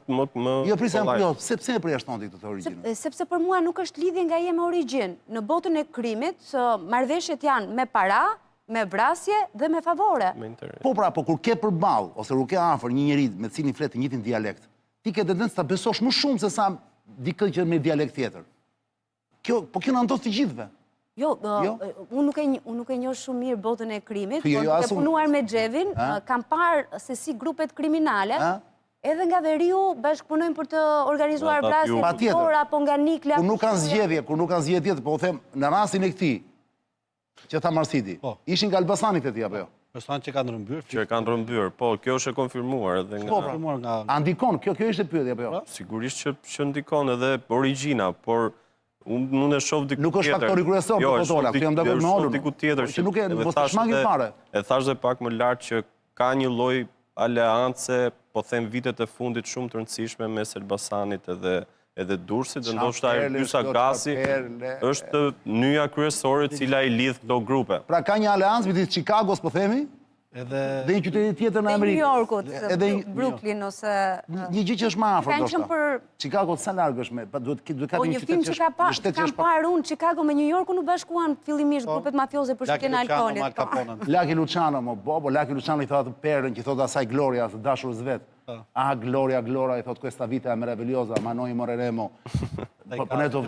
S1: Jo, sepse e përjashton ti këtë origjinën?
S2: Sepse për mua nuk është lidhje nga je me origjinë. Në botën e krimit, marrëveshjet janë me para, me vrasje dhe me favore.
S1: Po pra, po kur ke përballë, ose kur ke afër një njeri me cilin flet të njëjtin dialekt, ti ke tendencë ta besosh më shumë se sa dikë që me dialekt tjetër. Po kjo na ndodh të gjithëve.
S2: Jo, unë nuk e njoh shumë mirë botën e krimit, por duke punuar me Xhevin, kam parë se si grupet kriminale, edhe nga veriu bashkëpunojnë për të organizuar vrasje, apo nga Nikla.
S1: Kur nuk kanë zgjedhje tjetër, po u them në rastin e këtij, që tha Marsiti, ishin nga Elbasani këti, apo jo?
S5: Person që kanë rëmbyer.
S3: Që kanë rëmbyer, po, kjo është e konfirmuar edhe nga...
S1: A ndikon, kjo ishte pyetja, apo jo?
S3: Sigurisht që ndikon edhe origjina, por unë e shoh diku tjetër.
S1: Nuk është faktori kryesor për fotola, këtë jam dakord me Olën.
S3: Diku tjetër
S1: që nuk e mos të shmangin fare.
S3: E thash dhe pak më lart që ka një lloj aleance, po them vitet e fundit shumë të rëndësishme mes Elbasanit edhe Durrësit, dhe ndoshta Ergysa Gasi është nyja kryesore e cila i lidh këto grupe.
S1: Pra ka një aleancë midis Chicagos, po themi, dhe një qyteti tjetër në Amerikë.
S2: New Yorkut, Brooklyn ose...
S1: Një gjë që është më afër, ndoshta. Chicago sa larg është me, duhet ka një
S2: qytet që është... Kam parë unë, Chicago me New Yorku nuk bashkuan fillimisht grupet mafioze për shkjen e alkoolit.
S1: Lucky Luciano, Lucky Luciano i thotë perën, që i thotë asaj Gloria, asë dashurës vetë. Gloria, i thotë questa vita è meravigliosa, ma noi moreremo. Po ne do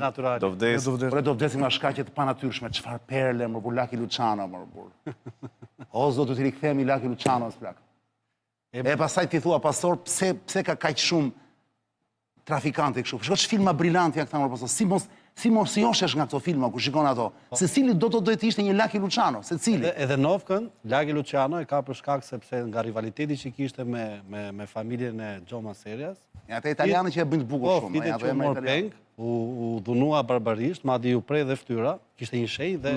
S1: vdesim nga shkaqe të panatyrshme, çfarë perle, më bur Lucky Luciano, më bur. O, zdo të t'i rikthemi Lucky Luciano së plak. E pasaj ti thua, pastor, pse ka kaq shumë trafikanti kështu? Shko që filma brillant janë këta më pastor, si mos joshesh nga këto filma, ku shikon ato, se cili do të dojtë ishte një Lucky Luciano, se cili.
S5: Edhe Novkën, Lucky Luciano e ka për shkak sepse nga rivaliteti që kishte me familjen e Gjo Maserias.
S1: Ata italianë që e bëjnë të bukur shumë.
S5: Po, fitet që mor peng, u dhunua barbarisht, madje u prej dhe fytyra, kishte një shenjë dhe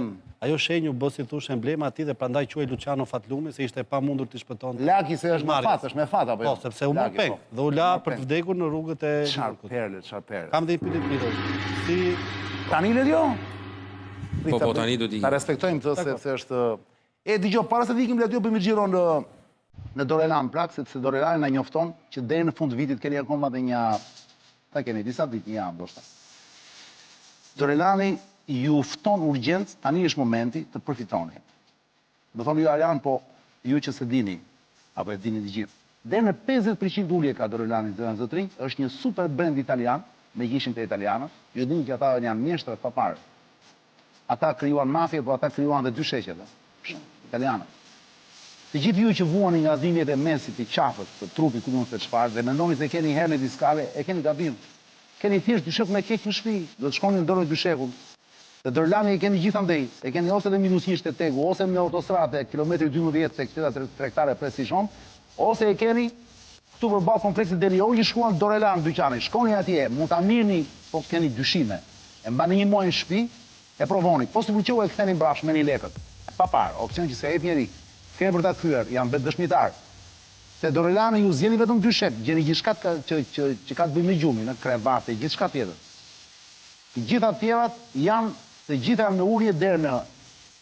S5: ajo shenjë u bë si thosh emblema atij dhe prandaj quhej Luciano Fatlume, se ishte pamundur të shpëtonte.
S1: Lucky se është me fat apo jo?
S5: Po, sepse u mor peng dhe u la për të vdekur në rrugët e Yorkut.
S1: Çfarë perle.
S5: Kam dhe një pyetje si
S1: tani le dio?
S7: Po tani do të.
S1: Ta respektojmë këtë sepse është dëgjoj, para se të ikim le dio bëjmë xhiron në Dorelan plak, sepse Dorelani na njofton që deri në fund vitit keni akoma dhe keni disa ditë një javë ndoshta. Dorelani ju fton urgjent, tani është momenti të përfitoni. Do thonë ju Arjan, po ju që se dini, apo e dini të gjithë. Deri në 50% ulje ka Dorelani zotrin, është një super brand italian, me gishin të italianët. Ju dini që ata janë mjeshtrat pa parë. Ata krijuan mafje, po ata krijuan dhe dy sheqet, italianët. Të gjithë ju që vuani nga dhimbjet e mesit, i qafët, të trupi, ku mund të çfarë, dhe mendoni se keni herë në diskale, e keni gabim. Keni thjesht dyshek me kek në shtëpi, do të shkoni në dorë dyshekun. Dhe Dorelani e keni gjithandej, e keni ose në -1 Shteteku, ose në autostradë, kilometri 12 se qyteta tregtare Precision, ose e keni këtu përballë kompleksit deri Orgji, shkuan Dorelan dyqani, shkoni atje, mund ta mirni, po keni dyshime. E mbani një muaj në shtëpi, e provoni. Po si pëlqeu e ktheni mbrapsht me 1 lekët. Pa parë, opcion që se e njeri, kemi për ta kthyer, janë vetë dëshmitar. Se Dorelani ju zjeni vetëm dy shep, gjeni gjithçka që ka të bëjë me gjumin, në krevate, gjithçka tjetër. Të gjitha tjerat janë, të gjitha në urje deri në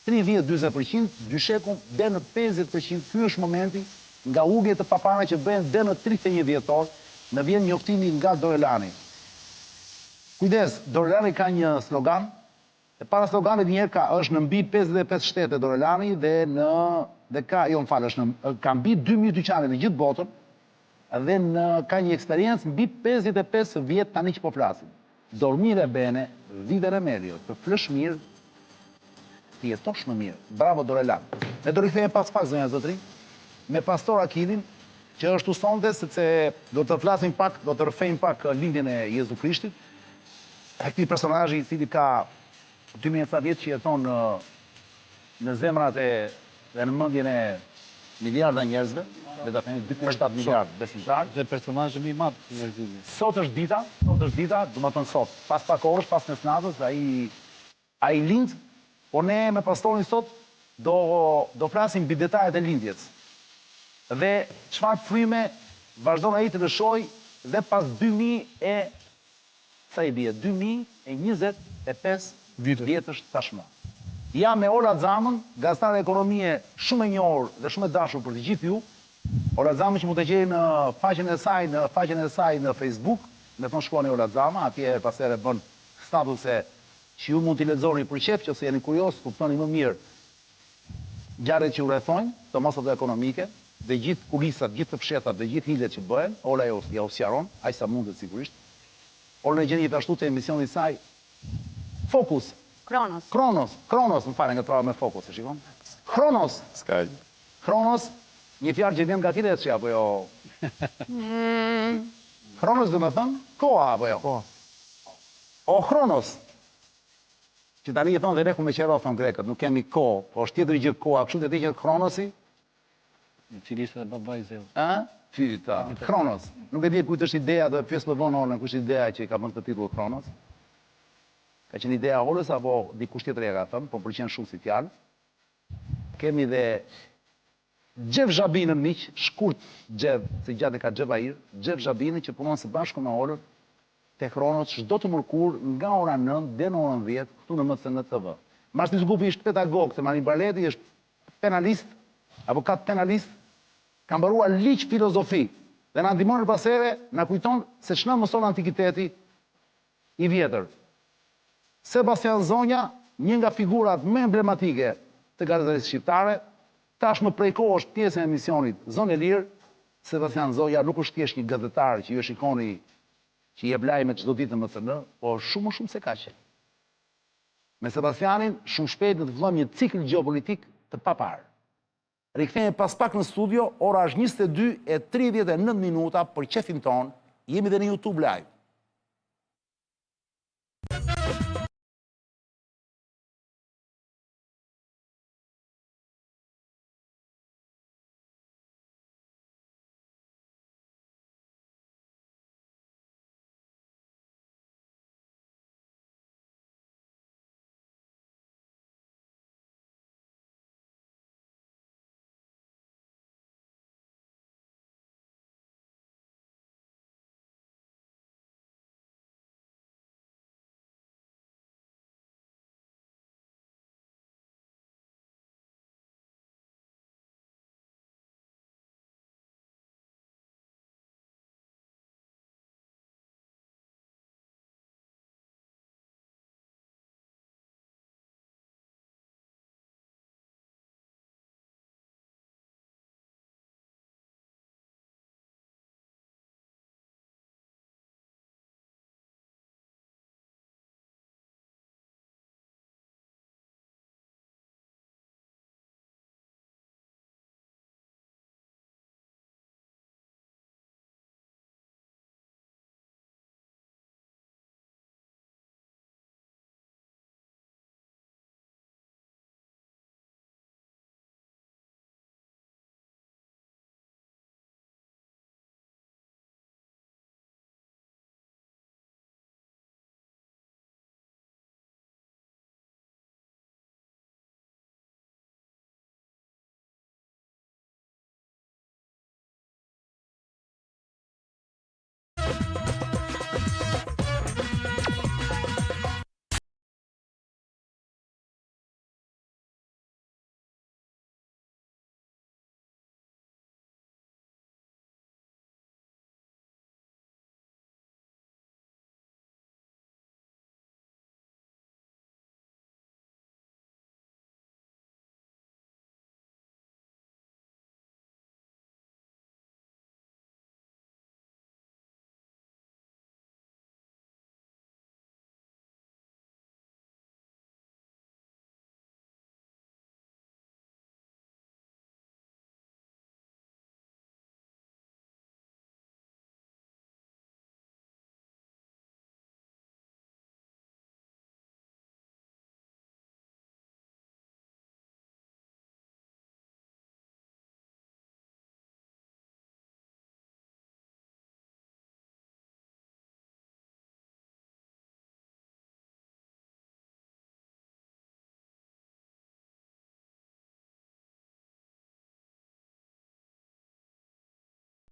S1: 30-40%, dyshekun deri në 50%. Ky është momenti nga urje të papara që bëhen deri në 31 dhjetor, në vjen njoftimi nga Dorelani. Kujdes, Dorelani ka një slogan, e para sloganit njerë është në mbi 55 shtete Dorelani dhe ka, jo më falë, ka mbi 2000 dyqane në gjithë botën dhe ka një eksperiencë mbi 55 vjetë tani që po flasim. Dormire bene, vivere meglio, të flësh mirë, të jetosh më mirë. Bravo Dorelan. Ne do rikthehemi pas pak zonja zotëri, me pastor Akilin, që është usonte, sepse do të flasim pak, do të rrëfejmë pak lindjen e Jezu Krishtit, e këtij personazhi i cili ka 2000 vjet që jeton në zemrat dhe në mendjen e miliarda njerëzve, le ta themi 2.7 miliardë besimtarë.
S5: Dhe personazhi më i madh i njerëzimit.
S1: Sot është dita, do të thënë sot, pas pak orësh, pas mesnatës, ai lind, por ne me pastorin sot do flasim mbi detajet e lindjes. Dhe çfarë fryme vazhdon ai të lëshoj dhe pas 2025 vjetësh tashmë. Ja me Ola Xhamën, gazetar ekonomie shumë e njohur dhe shumë e dashur për të gjithë ju. Ola Xhamën që mund të gjeni në faqen e saj në Facebook, me thonë shkruani Ola Xhama, atje pasere bën statuse që ju mund t'i lexoni për qef, që se jeni kurios, kuptoni më mirë ngjarjet që u rrethojnë, domosdoshmë dhe ekonomike, dhe gjithë kulisat, gjithë të fshetat dhe gjithë hilet që bëhen, Ola ja u sqaron, aq sa mundet sigurisht. Ola gjeni gjithashtu të emisionin i saj Fokus. Kronos, më falen nga trava me Fokus, e shikon? Kronos. Kronos, një fjalë që vjen nga Kileçi apo jo? Kronos do të thënë koha apo jo?
S4: Po.
S1: O Kronos. Që tani e thonë dhe reku me qero thonë grekët, nuk kemi kohë, po është tjetër gjë koha, kështu të diqet Kronosi?
S5: Në cili ishte babai i Zeut.
S1: Fyta, Kronos. Nuk e di kujt është ideja, do e pyes më vonë Orën, kush është ideja që i ka vënë këtë titull Kronos? Ka qenë ideja Orës apo dikush tjetër e ka thënë, po pëlqen shumë si fjalë. Kemi dhe Xhev Xhabinën miq, shkurt Xhev, se gjatë ka Xhevair, Xhev Xhabinën që punon së bashku me Orën te Kronos çdo të mërkur nga ora 9 deri në orën 10 këtu në MCN TV. Martin Zgupi është pedagog, se Marin Barleti është penalist, avokat penalist, ka mbaruar ligj filozofi dhe na ndihmon pasere, na kujton se ç'na mëson antikiteti i vjetër. Sebastian Zonja, një nga figurat më emblematike të gazetës shqiptare, tashmë prej kohësh pjesë e emisionit Zonë e Lirë. Sebastian Zonja nuk është thjesht një gazetar që ju shikoni që jep lajme çdo ditë në MCN, por shumë se kaq. Me Sebastianin shumë shpejt do të vëllojmë një cikël gjeopolitik të paparë. Rikthehemi pas pak në studio, ora është 22:39 për qefin ton, jemi dhe në YouTube Live.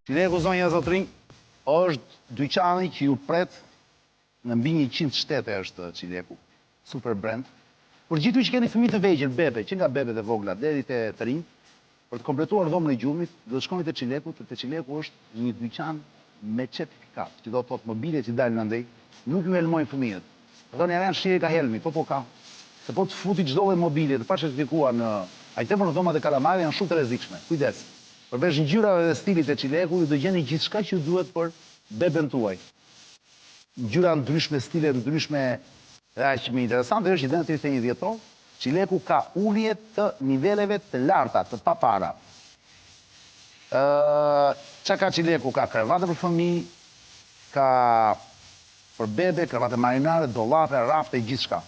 S1: Qileku, zonja Zotrin, është dyqani që ju pret në mbi 100 shtete është Qileku. Super brand. Por gjithu që keni fëmijë të vegjël, bebe, që nga bebet e vogla deri te të rinj, për të kompletuar dhomën e gjumit, do të shkoni te Qileku, te Qileku është një dyqan me certifikat, që do të thotë mobile që dalin andej, nuk ju helmojnë fëmijët. Thoni janë shije ka helmi, po ka. Se po të futi çdo lloj mobile të pa certifikuar në ajtepër në dhomat e kalamajve janë shumë të rrezikshme. Kujdes. Përveç ngjyrave dhe stilit të Qileku, ju do gjeni gjithçka që duhet për beben tuaj. Ngjyra ndryshme, stile ndryshme. Dhe aq më interesante është që deri në 31 dhjetor, Qileku ka ulje të niveleve të larta, të papara. Çka ka Qileku? Ka krevate për fëmijë, ka për bebe, krevate marinare, dollape, rafte, gjithçka.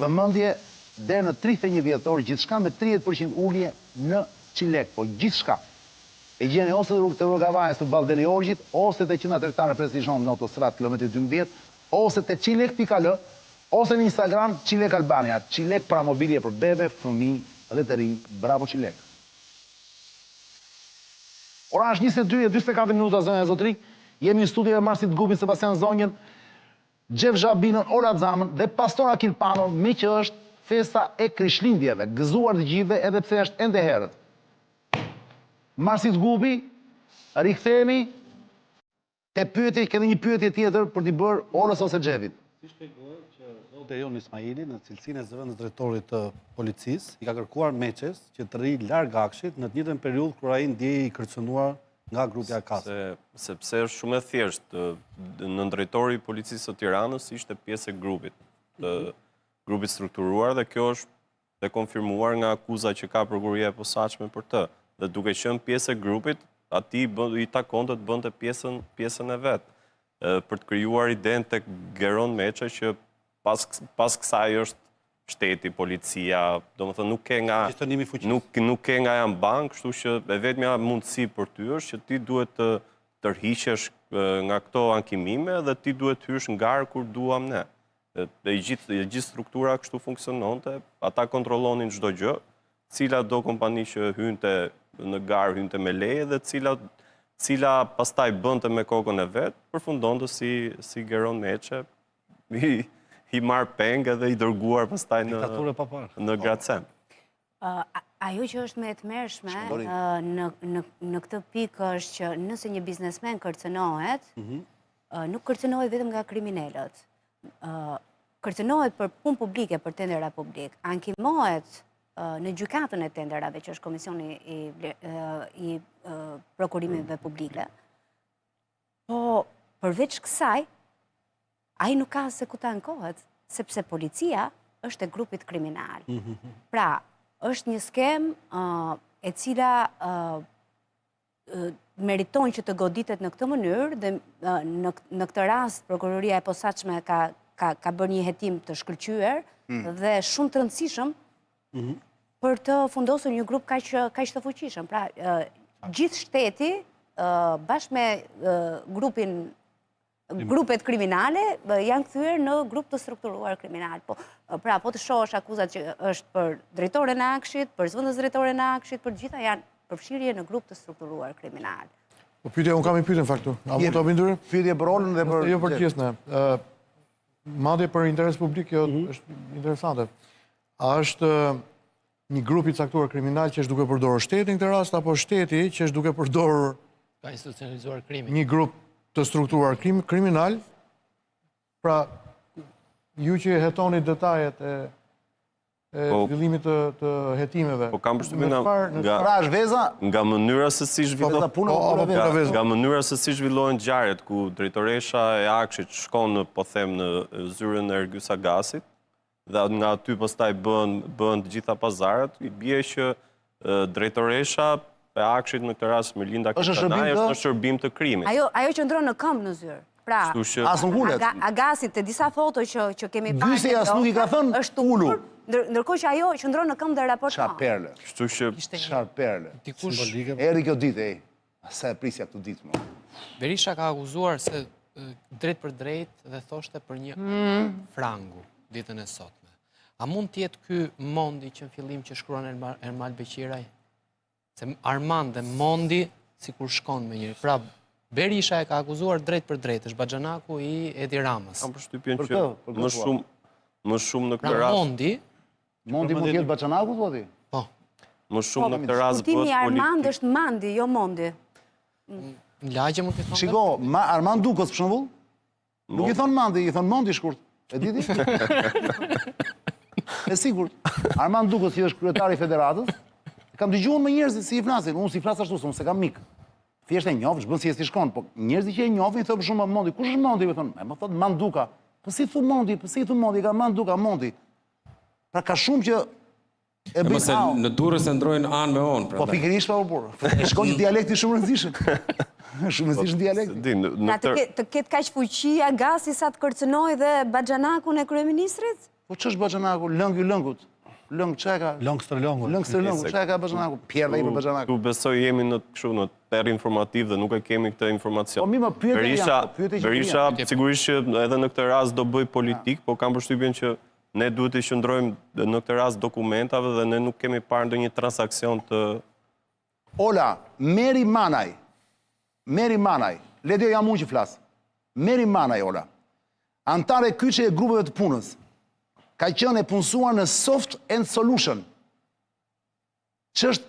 S1: Vëmendje deri në 31 dhjetor gjithçka me 30% ulje në Qilek, po gjithçka. E gjeni ose te rruga Vajës të Balldeni Orgjit, ose te qendra tregtare Prestigjon në autostradë kilometri 12, ose te Qilek.al, ose në Instagram Qilek Albania. Qilek pra mobilje për bebe, fëmijë dhe të rinj. Bravo Qilek. Ora është 22:44 minuta, zonja e Zotrin. Jemi në studio e Marsit Gubin, Sebastian Zonjën, Xhef Xhabinën, Ola Xamën dhe Pastor Akil Panon, me që është festa e Krishtlindjeve, gëzuar të gjithëve edhe pse është ende herët. Marsit Gubi, rikthehemi te pyetje, kemi një pyetje tjetër për t'i bërë Olës ose Xhefit.
S5: Si shpjegohet që zoti Erion Ismaili në cilësinë e zëvendës drejtorit të policisë i ka kërkuar Meçes që të rrijë larg Akshit në të njëjtën periudhë kur ai ndjehej i kërcënuar nga grupi Akasi?
S3: Sepse është shumë e thjeshtë. Në drejtori i policisë së Tiranës ishte pjesë e grupit, të grupit strukturuar, dhe kjo është konfirmuar nga akuza që ka prokuroria e posaçme për të. Dhe duke qenë pjesë e grupit, ati i takonte të bënte pjesën e vetë, për të krijuar idenë tek Geron Meça që pas kësaj është shteti, policia, domethënë nuk ke nga janë bank, kështu që e vetmja mundësi për ty është që ti duhet të tërhiqesh nga këto ankimime dhe ti duhet të hysh në garë kur duam ne. Dhe gjithë struktura kështu funksiononte, ata kontrollonin çdo gjë, cila do kompani që hynte në garë, hynte me leje, dhe cila pastaj bënte me kokën e vetë, përfundonte si Geron Meça, i marrë pengë dhe i dërguar pastaj në Gracen.
S2: Ajo që është me e tmerrshme në këtë pikë është që nëse një biznesmen kërcënohet, nuk kërcënohet vetëm nga kriminalët. Kërcënohet për punë publike, për tendera publik, ankimohet në gjykatën e tenderave, që është Komisioni i Prokurimeve Publike. Po, përveç kësaj, ai nuk ka se ku ta ankohet, sepse policia është e grupit kriminal. Pra, është një skem e cila meriton që të goditet në këtë mënyrë, dhe në këtë rast, prokuroria e posaçme ka bërë një hetim të shkëlqyer dhe shumë të rëndësishëm për të fundosur një grup kaq të fuqishëm. Pra, gjithë shteti, bashkë me grupet kriminale, janë kthyer në grup të strukturuar kriminal. Pra, po të shohësh akuzat që është për drejtoren e Akshit, për zëvendës drejtoren e Akshit, për gjitha janë përfshirje në grup të strukturuar kriminal.
S4: Po pyetja, unë kam një pyetje në faktu. A mund ta bindur?
S1: Pyetje për Olën dhe për...
S4: Jo për gjithë, madje për interes publik, jo është interesante. A është një grup i caktuar kriminal që është duke përdorur shtetin në këtë rast, apo shteti që është duke përdorur
S6: ka institucionalizuar krimin?
S4: Një grup të strukturuar kriminal? Pra, ju që hetoni detajet e fillimit të hetimeve.
S3: Po kam përshtypjen nga mënyra se si zhvillohen ngjarjet ku drejtoresha e Akshit shkon në zyrën e Ergyes Agasit, dhe nga aty pastaj bën të gjitha pazarat, i bie që drejtoresha e Akshit në këtë rast Merlinda Kitanaj është në shërbim të krimit.
S2: Ajo qëndron në këmbë në zyrë. Pra, Agasit të disa foto që kemi parë,
S1: Vysi as nuk i ka thënë ulu.
S2: Ndërkohë që ajo qëndron në këmbë dhe raporton.
S1: Çfarë perle. Çfarë perle. Eri kjo ditë, sa e prisja këtë ditë më.
S6: Berisha ka akuzuar se drejt për drejt dhe thoshte për një frangu ditën e sotme. A mund tjetë ky Mondi që në fillim që shkruan Ermal Beqiraj? Se Armand dhe Mondi si kur shkon me njëri. Pra, Berisha e ka akuzuar drejt për drejt, është Baxhanaku i Edi Ramës.
S3: Kam përshtypjen që më shumë në këtë
S6: Pra,
S3: rast...
S1: Mondi mund t'jetë Baxhanaku, thoti?
S6: Po.
S3: Më shumë në këtë rast bëhet
S2: Kuptimi Armand
S3: politik.
S2: është Mandi, jo Mondi.
S6: Në lagje më këtë thonë?
S1: Shiko, Armand Dukës, për shembull, nuk i thonë Mandi, i thonë Mondi shkurt. E diti? E sigurt. Armand Dukës, që është kryetari i federatës, kam dëgjuar me njerëzit si i flasin, unë si flas ashtu, unë se kam mik. Thjesht e njoh, bën si e si shkon, po njerëzit që e njohin thonë për shembull Mondi, kush është Mondi? Më thonë, më thot Manduka. Po si thu Mondi, po si thu Mondi, ka Manduka, Mondi. Pra ka shumë që e bëjnë
S7: Mëse në Durrës e ndrojnë anë me onë.
S1: Po pikërisht pa por. Shkon një dialekti shumë rëndësishëm. Shumë rëndësishëm dialekti.
S2: Pra të ketë kaq fuqia gasi sa të kërcënoj dhe Baxhanakun e kryeministrit?
S1: Po ç'është Baxhanaku? Lëngu i lëngut. Lëng çka ka?
S5: Lëngstër lëngut.
S1: Lëngstër lëngut. Çka ka Baxhanaku? Pjerda i për Baxhanaku.
S3: Tu besoj jemi në kështu në terr informativ dhe nuk e kemi këtë informacion.
S1: Po mi më pyetje
S3: Berisha sigurisht që edhe në këtë rast do bëj politik, po kam përshtypjen që ne duhet të qëndrojmë në këtë rast dokumentave dhe ne nuk kemi parë ndonjë transakcion të...
S1: Ola, Meri Manaj, le dhe jam unë që flasë. Meri Manaj, Ola, antare kyçe e grupeve të punës, ka qenë e punësuar në Soft and Solution.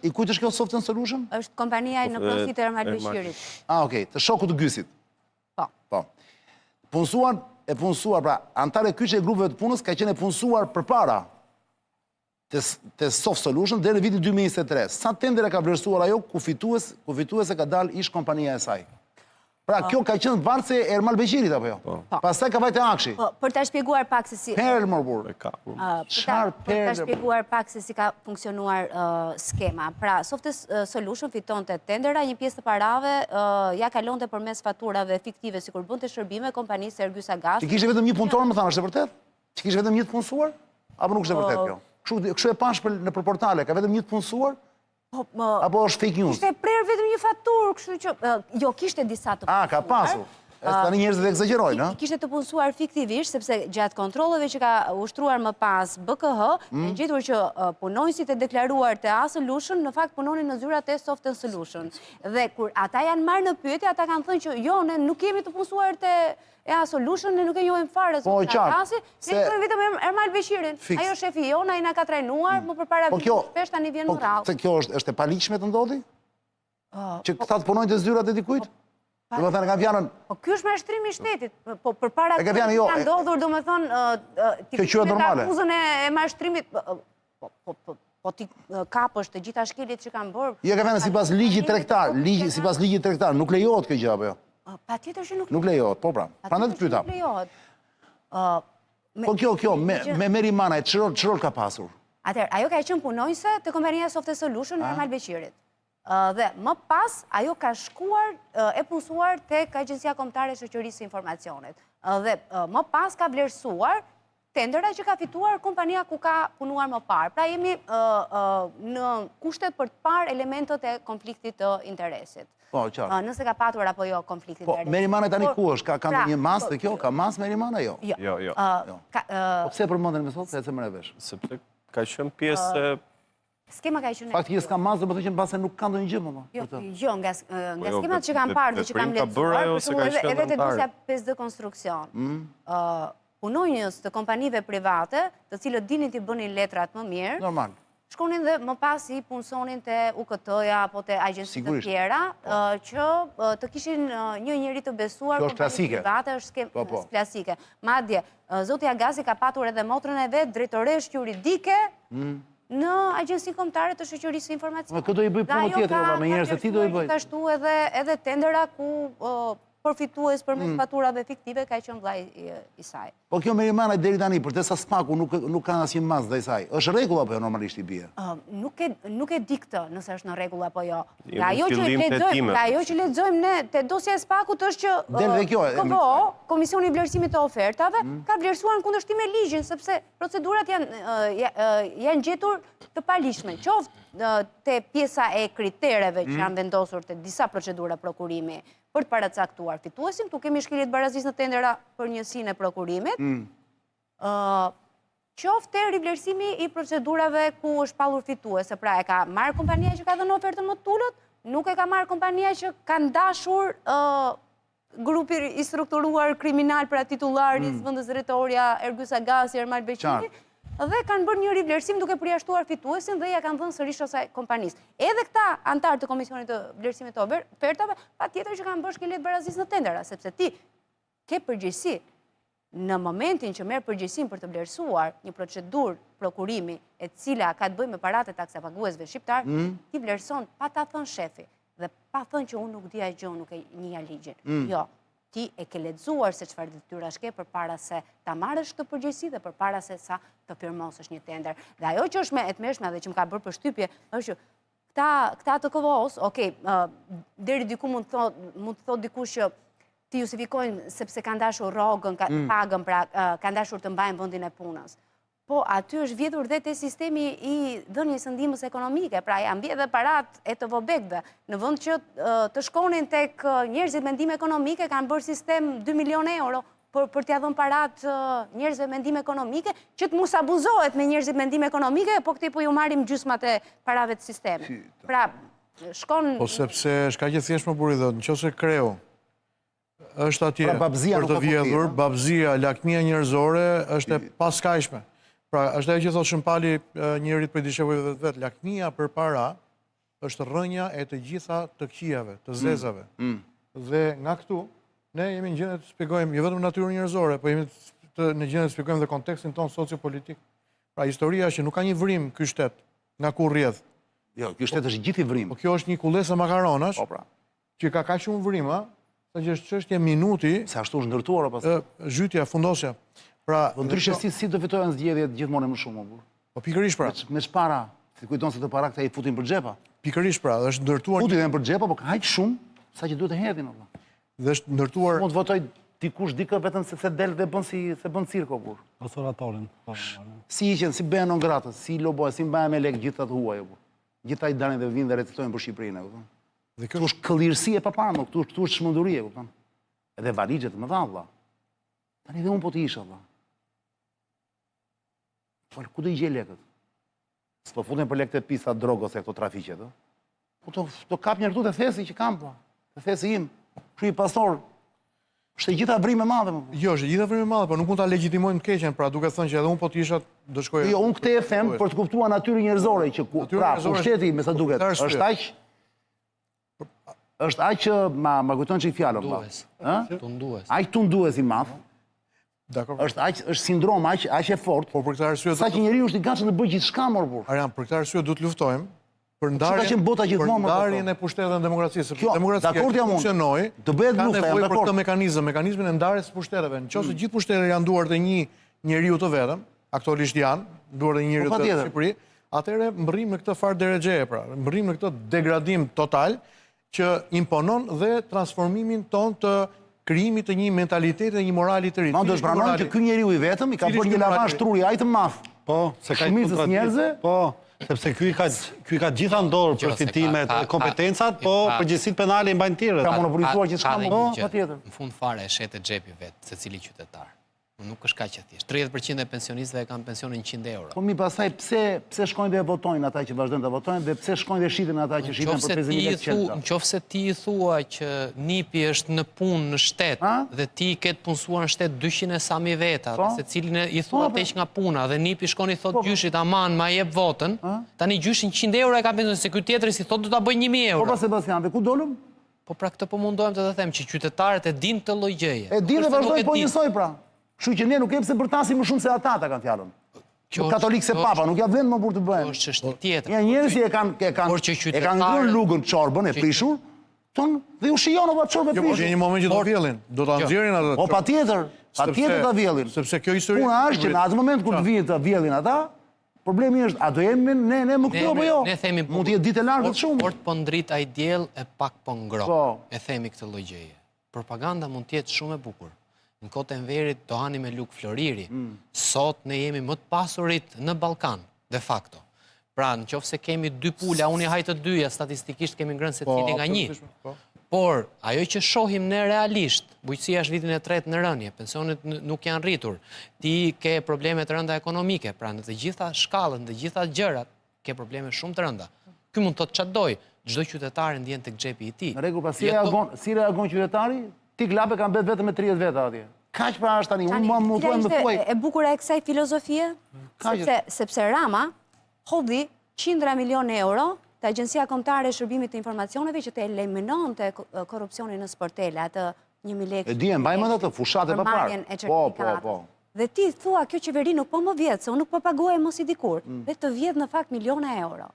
S1: I kujtë është kjo Soft and Solution?
S2: Është kompania në pronësit e Ermal Beshirit.
S1: Okej, të shokut të Gysit.
S2: Po.
S1: Punësuar, pra, antare kyçe e grupeve të punës ka qenë e punësuar përpara të Soft Solution dhe në vitin 2023. Sa tendere ka vlerësuar ajo, ku fituese ka dalë ish kompania e saj. Pra, kjo ka qenë varëse e Ermal Beshirit, apo jo? Pastaj ka vajtë akshi.
S2: Për të shpjeguar pak se si...
S1: Perl, mërbur.
S2: Për të shpjeguar pak se si ka funksionuar skema. Pra, Soft Solution fiton të tendera, një pjesë të parave ja kalonte përmes faturave fiktive, si kur bënd të shërbime kompanisë Ergysa Gas.
S1: Që kishte vetëm një punëtor, më thanë, është e vërtet? Që kishte vetëm një të punësuar? Apo nuk është e vërtet kjo? Kështu e pash në për portale, ka vetëm një të punësuar? Apo është fake news?
S2: Kishte prerë vetëm një faturë, kështu që... Jo, kishte disa të punësuar.
S1: Ka pasur. Tani njerëzit e egzagerojnë, ha?
S2: Kishte të punësuar fiktivisht, sepse gjatë kontroleve që ka ushtruar më pas BKH, në gjetur që punonjësit e deklaruar të A Solution, në fakt punonin në zyrat e Soft and Solution. Dhe kur ata janë marrë në pyetje, ata kanë thënë që jo, ne nuk kemi të punësuar të A Solution, ne nuk e njohim fare
S1: Po, qartë.
S2: Ne kemi vetëm Ermal Beshirin. Ajo shefi jona, ai na ka trajnuar, më përpara shpesh tani vjen në radhë.
S1: Kjo është e paligjshme të ndodhi? Që këta të punojnë të zyrat e dikujt? Do më thënë, ka fjanën...
S2: Po, kjo është mashtrimi i shtetit. Po, për para
S1: ka
S2: ndodhur, do më thënë...
S1: Kjo qëhet normale.
S2: Të akuzën e mashtrimit... Po, ti kapësh të gjitha shkelit që kanë bërë...
S1: Jo, ka fjanën, si pas ligjit tregtar, nuk lejohet kjo gjë, apo jo?
S2: Pa tjetër që nuk...
S1: Nuk lejohet, po pra. Pra në të pyta.
S2: Nuk lejohet.
S1: Po kjo, me Meri Manaj, që rol ka pasur?
S2: Atër, ajo ka qenë punojse të kompania Soft Solution në Ermal Beshirit. Dhe më pas, ajo ka shkuar e punësuar tek Agjencia Kombëtare e Shoqërisë së Informacionit. Dhe më pas ka vlerësuar tendera që ka fituar kompania ku ka punuar më parë. Pra jemi në kushtet për të parë elementët e konfliktit të interesit.
S1: Po, qartë.
S2: Nëse ka patur apo jo konfliktit të interesit.
S1: Po, Meri Manaj tani ku është? Ka një mas të kjo? Ka mas Meri Manaj, jo?
S3: Jo.
S1: Po pse përmendën me sot, se e se më revesh?
S3: Sepse ka qenë pjesë...
S2: Skema ka qenë...
S1: Faktikisht ka mas, do më të që në base nuk ka ndonjë gjë, më.
S2: Jo, nga skemat që kam parë dhe që kam letësuar, edhe të dosja 5D Konstruksion, punonjës të kompanive private, të cilët dinin t'i bënin letrat më mirë,
S1: normal,
S2: shkonin dhe më pas i punësonin të UKT-ja apo të agjensit të tjera, që të kishin një njëri të besuar kompanive private, është skemë klasike. Madje, Zoti Agasi ka patur edhe motrën e vetë drejtoresh juridike në Agjensinë Kombëtare të Shoqërisë së Informacionit.
S1: Këtë do i bëj punë tjetër, me njerëz se ti do i bëj.
S2: Gjithashtu edhe tendera ku përfitues përmes faturave fiktive ka qenë vllai i saj.
S1: Po kjo Meri Manaj deri tani, përtesa Spaku nuk ka asnjë mas ndaj saj. Është rregull apo jo normalisht i bie?
S2: Nuk e di këtë, nëse është në rregull apo jo. Ajo që lexojmë ne te dosja e Spakut është që KVO, Komisioni i Vlerësimit të Ofertave, ka vlerësuar në kundërshtim me ligjin, sepse procedurat janë gjetur të paligjshme, qoftë te pjesa e kritereve që janë vendosur te disa procedura prokurimi për të paracaktuar fituesin, tu kemi shkeljet barazisë në tendera për njësinë e prokurimit, qoftë rivlerësimi i procedurave ku është pallur fituese, pra e ka marrë kompania që ka dhënë ofertën më të ulët, nuk e ka marrë kompania që kanë dashur grupi i strukturuar kriminal pra titullaris, vëndës drejtoria, Ergus Agasi, Ermal Beqini, dhe kanë bërë një rivlerësim duke përjashtuar fituesin dhe ja kanë dhënë sërish asaj kompanisë. Edhe këta antarë të Komisionit të Vlerësimit të ofertave, patjetër që kanë bërë shkelet barazis në tendera, sepse ti ke përgjegjësi në momentin që merr përgjegjësinë për të vlerësuar një procedurë prokurimi e cila ka të bëjë me paratë e taksapaguesve shqiptar, ti vlerëson pa ta thënë shefi dhe pa thënë që unë nuk dija gjë, nuk e njeh ligjin. Jo, ti e ke lexuar se çfarë detyrash ke përpara se ta marrësh këtë përgjegjësi dhe përpara se sa të firmosësh një tender. Dhe ajo që është më e tmerrshme dhe që më ka bërë përshtypje është që këta të KVO-s, okay, deri diku mund të thotë dikush që ti justifikojnë sepse kanë dashur rrogën, pagën, pra kanë dashur të mbajnë vendin e punës. Po, aty është vjedhur dhe te sistemi i dhënies së ndihmës ekonomike, pra janë vjedhë parat e të vobekve. Në vend që të shkonin tek njerëzit me ndihmë ekonomike, kanë bërë sistem 2 milion euro për t'ia dhënë parat njerëzve me ndihmë ekonomike, që të mos abuzohet me njerëzit me ndihmë ekonomike, po këti po ju marrim gjysmat e parave të sistemit. Pra, shkon...
S4: Po sepse shka që thjesht më buri dhe, në qose kreu, është atje për të vjedhur, babzia, lakmia njerëzore, është e paskajshme. Pra, është ajo që thotë Shëmpali njërit për dishevojve vetë, lakmia për para është rënja e të gjitha të këqijave, të zezave. Dhe nga këtu, ne jemi në gjendje të shpjegojmë, jo vetëm natyrën njerëzore, po jemi në gjendje të shpjegojmë dhe kontekstin tonë sociopolitik. Pra, historia është që nuk ka një vrim ky shtet nga ku rrjedh.
S1: Jo, ky shtet është gjithë i vrim.
S4: Po kjo është një kullesa makaronash, që ka kaq shumë vrima, sa që është çështje minuti.
S1: Se ashtu është ndërtuar apo?
S4: Zhytja, fundosja. Pra,
S1: ndryshe si do fitojnë zgjedhjet gjithmonë më shumë,
S4: po pikërisht pra.
S1: Me çfarë? Si kujton se të para këta i futin për xhepa?
S4: Pikërisht pra, është ndërtuar.
S1: Futin edhe për xhepa, por kaq shumë sa që duhet të hedhin atë.
S4: Dhe është ndërtuar.
S1: Mund të votoj dikush dikë vetëm se del dhe bën se bën cirko kur.
S5: Osoratorin.
S1: Si hiqen, si bëhen non grata, si lobohen, si mbahen me lek gjithë ato huaj apo. Gjithë ai dalin dhe vinë dhe recitojnë për Shqipërinë, e kupton?
S4: Dhe kjo
S1: është këllirësi e paparme, këtu është çmenduri, e kupton? Edhe valixhet më dha valla. Tani dhe un po të isha valla. Po ku do i gjej lekët? S'po futen për lekët e pisa drogës e këto trafiqet, ë? Po to kap një rtu të thesi që kam, po. Të thesi im, shu i pastor. Është e gjitha vrimë e madhe, më.
S4: Jo, është e gjitha vrimë e madhe, po nuk mund ta legjitimojmë të keqen, pra duke thënë që edhe un po të isha do shkoja.
S1: Jo, un këtë e them për të kuptuar natyrën njerëzore që pra pushteti me sa duket është aq që ma kujton çik fjalën,
S6: ë? Tundues.
S1: Aq tundues i madh. Është sindrom aq e fortë.
S4: Po për këtë arsye
S1: sa që njeriu është i gatshëm të bëjë gjithçka më burr.
S4: Arian, për këtë arsye duhet luftojmë për ndarjen e pushtetit dhe demokracisë. Demokracia funksionoi,
S1: të bëhet lufta,
S4: jam dakord. Për këtë mekanizmin e ndarjes së pushteteve. Nëse gjithë pushtetet janë duar të një njeriu të vetëm, aktualisht janë duar të një njeriu të Shqipëri, atëherë mbërrim në këtë farë derexheje, pra, mbërrim në këtë degradim total që imponon dhe transformimin ton të krijimit të një mentaliteti dhe një morali të ri.
S1: Ma do të pranojmë që ky njeriu i vetëm i ka bërë një lavazh truri aq të madh.
S5: Po, se ka
S1: shumicës njerëzve.
S5: Po, sepse ky ka gjitha në dorë përfitimet, kompetencat, po përgjegjësitë penale i mbajnë tjerët.
S1: Ka monopolizuar gjithçka, po, patjetër.
S6: Në fund fare e shet e xhepi vet secili qytetar. Nuk është kaq e thjeshtë. 30% e pensionistëve kanë pensionin 100 euro.
S1: Po mi pastaj pse shkojnë dhe votojnë ata që vazhdojnë të votojnë dhe pse shkojnë dhe shiten ata që shiten për 50%?
S6: Nëse ti i thua që NIP-i është në punë në shtet dhe ti ketë punësuar në shtet 200 e sa mi veta, secilin i thua teq nga puna dhe NIP-i shkon i thot gjyshit aman ma jep votën, tani gjyshin 100 euro e ka pensionin, se ky tjetri si thot do ta bëj 1000 euro.
S1: Po pa Sebastian, dhe ku dolëm?
S6: Po pra këtë po mundohem të them që qytetarët e dinë të lloj gjëje.
S1: E dinë dhe vazhdojnë po njësoj pra. Kështu që ne nuk kemi pse bërtasim më shumë se ata kanë fjalën. Katolik se papa, nuk ja vend më burr të bëhen.
S6: Është çështje tjetër.
S1: Ja njerëz që e kanë ngrënë lugën çorbën e prishur, ton dhe u shijon ata çorbë prishur.
S4: Jo, në një moment që do vjellin, do ta nxjerrin atë.
S1: Po patjetër ta vjellin.
S4: Sepse kjo histori
S1: puna është që në atë moment kur të vinë të vjellin ata, problemi është a do jemi ne më këtu apo jo? Mund të jetë ditë largët shumë.
S6: Fort po ndrit ai diell e pak po ngroh. E themi këtë lloj gjëje. Propaganda mund të jetë shumë e bukur. Në kohët e Enverit do hani me Luk Floriri. Sot ne jemi më të pasurit në Ballkan, de facto. Pra, nëse kemi 2 pula, unë i haj të dyja, statistikisht kemi ngrënë secili nga 1. Por, ajo që shohim ne realisht, bujqësia është vitin e 3 në rënje, pensionet nuk janë rritur, ti ke probleme të rënda ekonomike, pra në të gjitha shkallën, të gjitha gjërat, ke probleme shumë të rënda. Ky mund të thotë çfarë doj, çdo qytetar ndjen tek xhepi i tij.
S1: Në rregull, pa si reagon qytetari? Tik lape kanë bet vetëm me 30 veta atje. Kaq pra është tani, unë më thuaj më thuaj.
S2: E bukur e kësaj filozofie, sepse Rama hodhi qindra milion euro të Agjencia Kombëtare e Shërbimit të Informacioneve që të eliminonte korrupsionin në sportele, atë 1.000 lekë.
S1: E di, mbaj mend atë fushatë pa parë. Po.
S2: Dhe ti thua kjo qeveri nuk po më vjet, se unë nuk po paguaj mos i dikur, dhe të vjet në fakt miliona euro.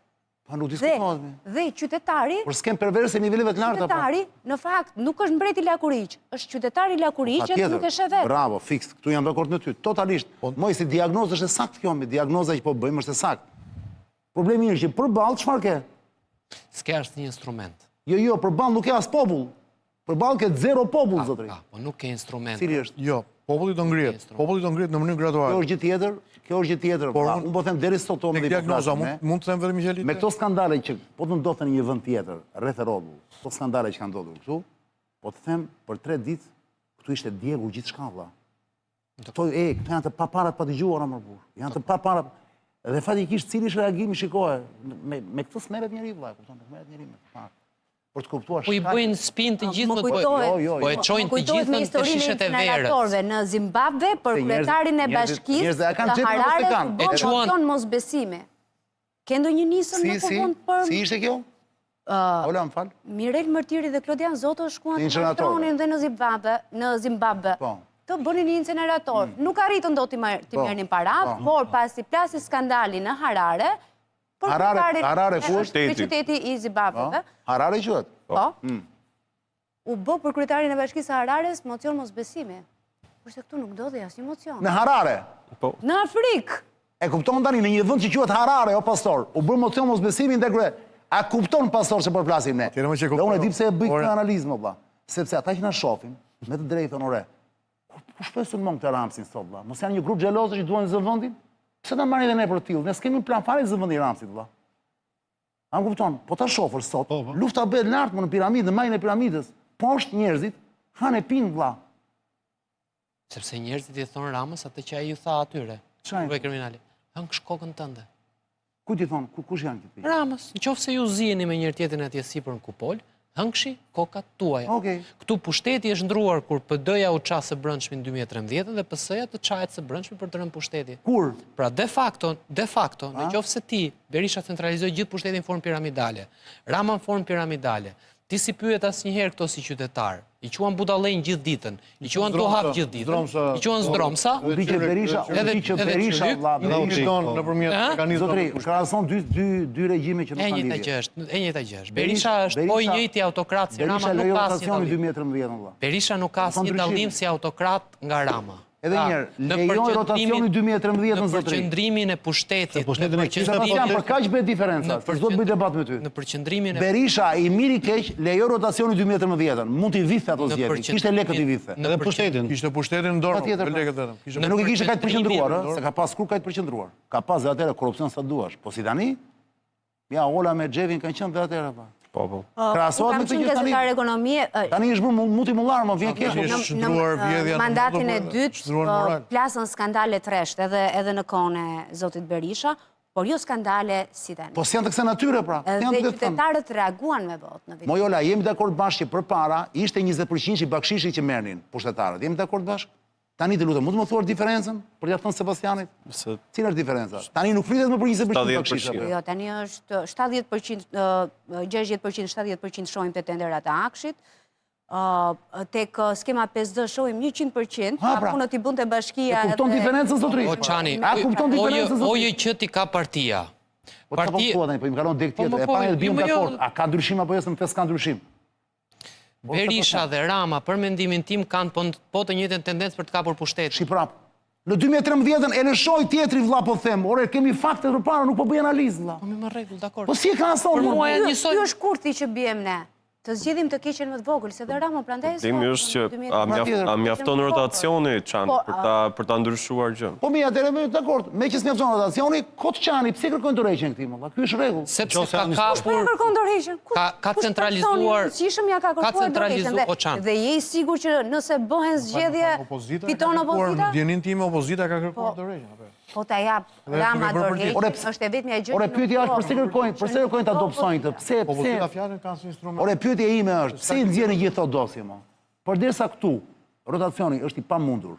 S1: Pa nuk diskutohet.
S2: Dhe qytetari...
S1: Por s'kem perverse nivelleve të larta.
S2: Qytetari, në fakt, nuk është mbreti Lakuriq, është qytetari Lakuriq që nuk e sheh vetë.
S1: Bravo, fiks, këtu jam dakord me ty, totalisht. Moj, si diagnozë është e saktë kjo, me diagnoza që po bëjmë është e saktë. Problemi është që përballë çfarë ke?
S6: S'ke asnjë instrument.
S1: Jo, përballë nuk ke as popull. Përballë ke zero popull, zotëri.
S6: Po nuk ke instrument.
S1: Cili është?
S4: Jo, populli do ngrihet. Populli do ngrihet në mënyrë graduale.
S1: Kjo është gjë tjetër. Unë po them deri sot tonë.
S4: Tek diagnoza mund të them vetëm Miqeli.
S1: Me këto skandale që po të ndodhen në një vend tjetër, rreth e rrotull, këto skandale që kanë ndodhur këtu, po të them për 3 ditë këtu ishte djegur gjithçka vëlla. Këto janë të paparat pa dëgjuara më burr. Janë të paparat. Dhe fatikisht cili është reagimi, shikoje, me këtë smerret njëri vëlla, kupton, smerret njëri me këtë. Për të kuptuar
S6: po i bëjnë spin të gjithë, po e çojnë të gjithë në shishet e verës.
S2: Në Zimbabwe për kryetarin e bashkisë të Harare bën motion mosbesimi. Ke ndonjë nisëm në punë për...
S1: Si ishte kjo? Ola, më fal.
S2: Mirel Mërtiri dhe Klodian Zoto shkuan të patronin dhe në Zimbabwe. Të bënin një incinerator. Nuk arritën do t'i merrnin para, por pasi plasi skandali në Harare,
S1: Harare ku është?
S2: Për qyteti i Zimbabwe.
S1: Harare quhet?
S2: Po. U bë për kryetarin e bashkisë së Harares mocion mosbesimi. Kurse këtu nuk ndodhi asnjë mocion.
S1: Në Harare?
S2: Në Afrikë.
S1: E kupton tani në një vend që quhet Harare, o pastor, u bë mocion mosbesimi ndaj krye. A kupton pastor se po flasim ne? Dhe unë e di pse e bëj këtë analizë më vëlla. Sepse ata që na shohin, me të drejtën ore. Ku shpesun mong të Ramsin sot vëlla? Mos janë një grup xhelozë që duan zë vendin? Pse ta marrin edhe ne për tillë? Ne s'kemi plan fare zë vendi Ramsit vëlla. A më kupton? Po ta shohër sot, lufta bëhet lart në piramidë, në majën e piramidës. Poshtë njerëzit hanë e pinë vëlla.
S6: Sepse njerëzit i thon Ramës atë që ai ju tha atyre. Çfarë kriminali? Hëng shkokën tënde.
S1: Ku ti thon? Kush janë këto?
S6: Ramës, nëse ju ziheni me njëri tjetrin atje sipër në kupol, hëngshi kokat tuaja. Këtu pushteti është ndruar kur PD-ja u qa së brendshmi në 2013 dhe PS-ja të qahet së brendshmi për të rënë pushteti.
S1: Kur?
S6: Pra de facto, në qoftë se ti Berisha centralizoi gjithë pushtetin në formë piramidale, Rama në formë piramidale, ti si pyet asnjëherë këto si qytetar, i quan budallën gjithë ditën, i quan tuhap gjithë ditën, i quan zdromsa.
S1: Ubiqe Berisha vëlla,
S4: nëpërmjet mekanizmit.
S1: Zotri, krahason dy regjime që nuk kanë lidhje.
S6: E njëjta gjë është. Berisha është po i njëjti autokrat si Rama, nuk ka asnjë dallim. Berisha nuk ka asnjë dallim si autokrat nga Rama.
S1: Edhe njërë, lejoj rotacioni 2013 në zotri.
S6: Në përqëndrimin e pushtetit.
S1: Për kaq bëhet diferenca, s'do të bëj debat me ty.
S6: Në përqëndrimin e...
S1: Berisha i miri keq, lejoj rotacioni 2013. Mund t'i vithe ato zgjedhje. Kishte lekët i vithe.
S5: Edhe pushtetin.
S4: Kishte pushtetin në dorë, me lekët vetëm.
S1: Nuk e kishte kaq përqendruar, se ka pas kur kaq përqendruar. Ka pas dhe atëre korrupsion sa duash. Po si tani? Ja, Ola me Xhevin kanë qenë dhe atëre pa.
S3: Po.
S1: Krahasohet me të gjithë tani. Tani është bërë multimullar, më vjen keq.
S2: Në mandatin e dytë plasën skandale tresht edhe në kohën e zotit Berisha, por jo skandale si tani.
S1: Po s'janë të kësaj natyre pra.
S2: Dhe qytetarët reaguan me votë në vitin.
S1: Mojola, jemi dakord bashkë që përpara ishte 20% që bakshishi që merrnin pushtetarët. Jemi dakord bashkë? Tani të lutem, mund të më thuar diferencën për t'ia thënë Sebastianit? Cila është diferenca? Tani nuk flitet më për 20% bakshish.
S2: Jo, tani është 70%, 60%, 70% shohim te tenderat e Akshit. Tek skema 5D shohim 100%, punët i bënte bashkia.
S1: E kupton diferencën zotri?
S6: O Çani, oje që ti ka partia.
S1: Po ta po thua tani, po i kalon dek tjetër, e pa ne bim dakord. A ka ndryshim apo jo, se më thes ka ndryshim?
S6: Berisha dhe Rama, për mendimin tim, kanë po të njëjtën tendencë për të kapur pushtetin.
S1: Shqiprap. Në 2013 e lëshoi tjetri vëlla po them. Ore, kemi fakte përpara, nuk po bëj analizë vëlla.
S6: Po më rregull, dakor.
S1: Po si e ka asoj?
S2: Ky është kurthi që biem ne. Të zgjedhim të keqen më të vogël, se dhe Rama prandaj
S3: Dimi është që a mjafton rotacioni Çani për ta ndryshuar gjën.
S1: Po mi atëre më dakord, me që s'mjafton rotacioni, kot Çani, pse kërkojnë dorëheqjen këtij më? Ky është rregull.
S6: Sepse ka kapur
S2: kërkon dorëheqjen.
S6: ka centralizuar
S2: Ka centralizuar dhe je I sigurt që nëse bëhen zgjedhje fiton opozita?
S4: Ndjenin time opozita ka kërkuar dorëheqjen.
S2: Po ta jap Rama dorëheqjen, është e vetmja gjë.
S1: Ore pyetja është pse kërkojnë ta dobësojnë të? Pse?
S4: Opozita fjalën kanë si instrument.
S1: Ore pyetja ime është, pse I nxjerrin gjithë këto dosje më? Përderisa këtu rotacioni është I pamundur.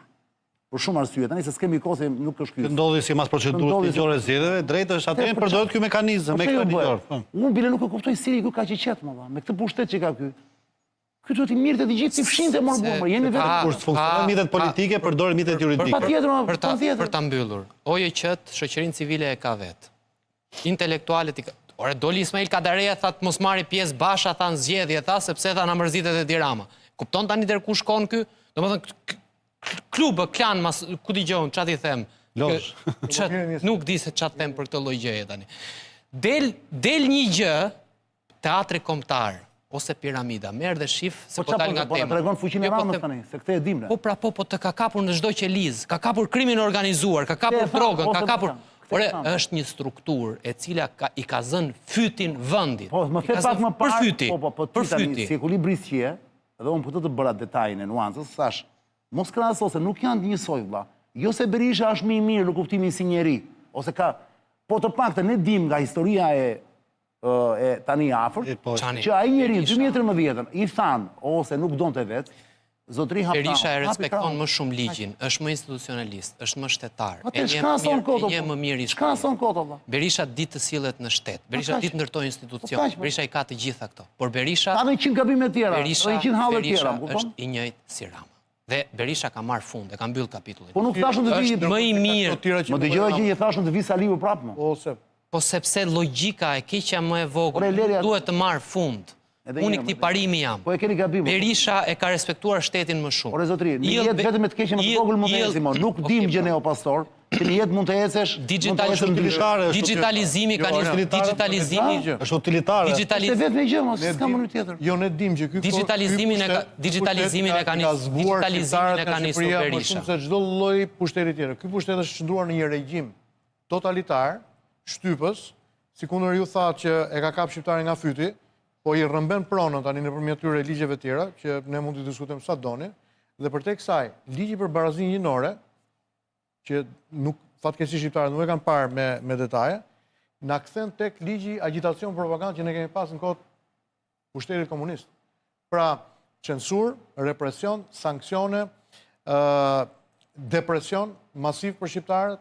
S1: Për shumë arsye, tani se s'kemi kohë se nuk është ky.
S5: Ndodhi si mas procedurës ligjore zgjedhjeve, drejt është atëherë përdoret ky mekanizëm ligjor.
S1: Unë bile nuk e kuptoj si ky ka që qetë më me këtë pushtet që ka ky. Ky duhet I mirë të gjithë të fshinte më burr, jeni vetë
S5: kur funksionon mitet politike, përdoren mitet juridike.
S1: Patjetër,
S6: për ta mbyllur. Oje qët, shoqërinë civile e ka vet. Intelektualet Ore, doli Ismail Kadareja, tha të mos marri pjesë Basha, tha në zgjedhje, tha, sepse tha në mërzitet e Dirama. Kupton tani der ku shkon ky? Domethënë klubë, klan, ku digjon, ç'a ti them?
S5: Losh.
S6: Nuk di se ç'a them për këtë lloj gjëje tani. Del një gjë, teatri kombëtar ose piramida, merr dhe shif se po dal nga tema.
S1: Po tregon fuqinë e Ramës tani, se këtë e dim ne.
S6: Po pra po të ka kapur në çdo qeliz, ka kapur krimin organizuar, ka kapur drogën, ka kapur. Ore, është një strukturë e cila I ka zënë fytin vendit.
S1: Po, më the pak më parë.
S6: Për fyti.
S1: Për fyti. Si ekuilibris që dhe unë për të bëra detajin e nuancës, thash, mos krahaso se nuk janë njësoj, vlla. Jo se Berisha është më I mirë në kuptimin si njeri, ose ka, po të paktën ne dim nga historia e tani afërt, që ai njeri në 2013 I than ose nuk donte vetë, zotëri hapta.
S6: Berisha e respekton më shumë ligjin, është më institucionalist, është më shtetar.
S1: E një
S6: më mirë I
S1: Çka son koto valla?
S6: Berisha ditë të sillet në shtet. Berisha ditë ndërtoj institucion. Berisha I ka të gjitha këto. Por Berisha
S1: ka 100 gabime të tjera, 100 hallë të tjera,
S6: është I njëjtë si Rama. Dhe Berisha ka marrë fund, e ka mbyll kapitullin.
S1: Po nuk thashën të vi
S6: më I mirë.
S1: Më dëgjoj që I thashën të vi Saliu prapë më.
S6: Po sepse logjika e keqja më e vogël duhet të marrë fund. Unë I këtij parimi jam.
S1: Po e keni gabim.
S6: Berisha e ka respektuar shtetin më shumë.
S1: Ore zotëri, në jetë vetëm me të keqen më të vogël mund të ecim, nuk dim gjë ne o pastor, që në jetë mund të ecesh,
S6: digitalizimi ka nisur, digitalizimi
S5: është utilitare.
S1: Është vetëm gjë, mos s'ka mënyrë tjetër.
S4: Jo ne dim që ky
S6: digitalizimin e ka nisur Berisha.
S4: Se çdo lloj pushteti tjetër. Ky pushtet është shndruar në një regjim totalitar, shtypës, sikundër ju thatë që e ka kap shqiptarin nga fyti. Po I rrëmben pronën tani nëpërmjet tyre ligjeve tjera, që ne mund të diskutojmë sa doni, dhe përtek kësaj, ligji për barazinë gjinore, që nuk fatkeqësisht shqiptarët nuk e kanë parë me detaje, na kthen tek ligji agjitacion propagandë që ne kemi pas në kohët pushtetit komunist. Pra, censur, represion, sanksione, depresion masiv për shqiptarët,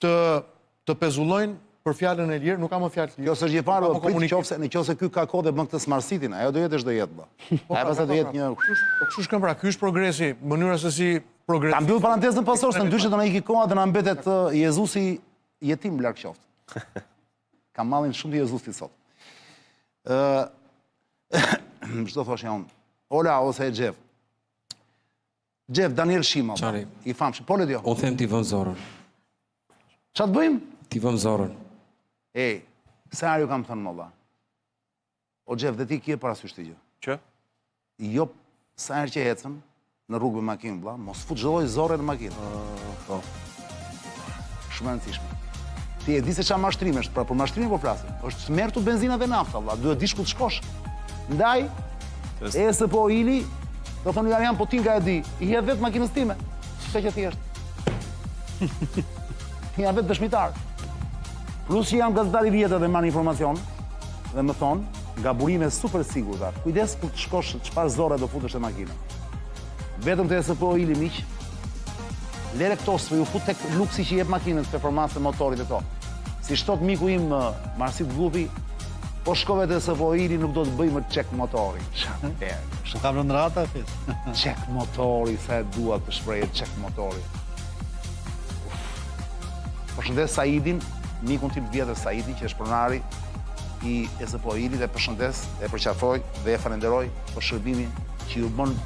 S4: të pezullojnë për fjalën e lirë, nuk ka më fjalë.
S1: Jo se është gjeparo, nëse ky ka kohë dhe bën këtë Smart City, ajo do jetë çdo jetë valla. Ai pastaj do jetë një.
S4: Kështu shkon pra, ky është progresi, mënyra se si progres.
S1: Ta mbyll parantezën pastor, se ndyshe do na iki koha dhe na mbetet Jezusi jetim larg qoftë. Ka mallin shumë të Jezusit sot. Çdo thoshja unë. Ola ose Xhef. Xhef Daniel Shima. I famshëm. Po le dio.
S7: O them ti vëm zorën.
S1: Ç'a të bëjmë?
S7: Ti vëm zorën.
S1: Ej, sa ju kam thënë molla. O Xhef, dhe ti kje parasysh të gjë.
S3: Që?
S1: Jo, sa herë që ecëm në rrugë me makinë, vlla, mos fut çdo lloj zorre në makinë. Po. Shumë e rëndësishme. Ti e di se çfarë mashtrimesh, pra për mashtrimin po flasim. Është smertu benzina dhe nafta, vlla, duhet dish ku të shkosh. Ndaj, ESPO Ili, do thonë Arian, po ti nga e di, I hedh vetë makinës time. Çka që thjesht. Ti ja vetë dëshmitar. Plus që jam gazetar I vjetër dhe marr informacion dhe më thon nga burime super sigurta. Kujdes kur të shkosh çfarë zorre do futesh në makinë. Vetëm te SPO Ili miq. Lere këto s'u fut tek luksi që jep makinës performancë motorit e to. Si shtot miku im Marsit Gulli, po shkove te SPO Ili nuk do të bëj më çek motori.
S5: Shumë kam rënë rata fis.
S1: Çek motori, sa e dua të shpreh çek motori. Përshëndes Saidin, mikun tim vjetër Saidi, që është pronari I SPO Ili dhe përshëndes, e përqafoj dhe e falenderoj për shërbimin që ju bën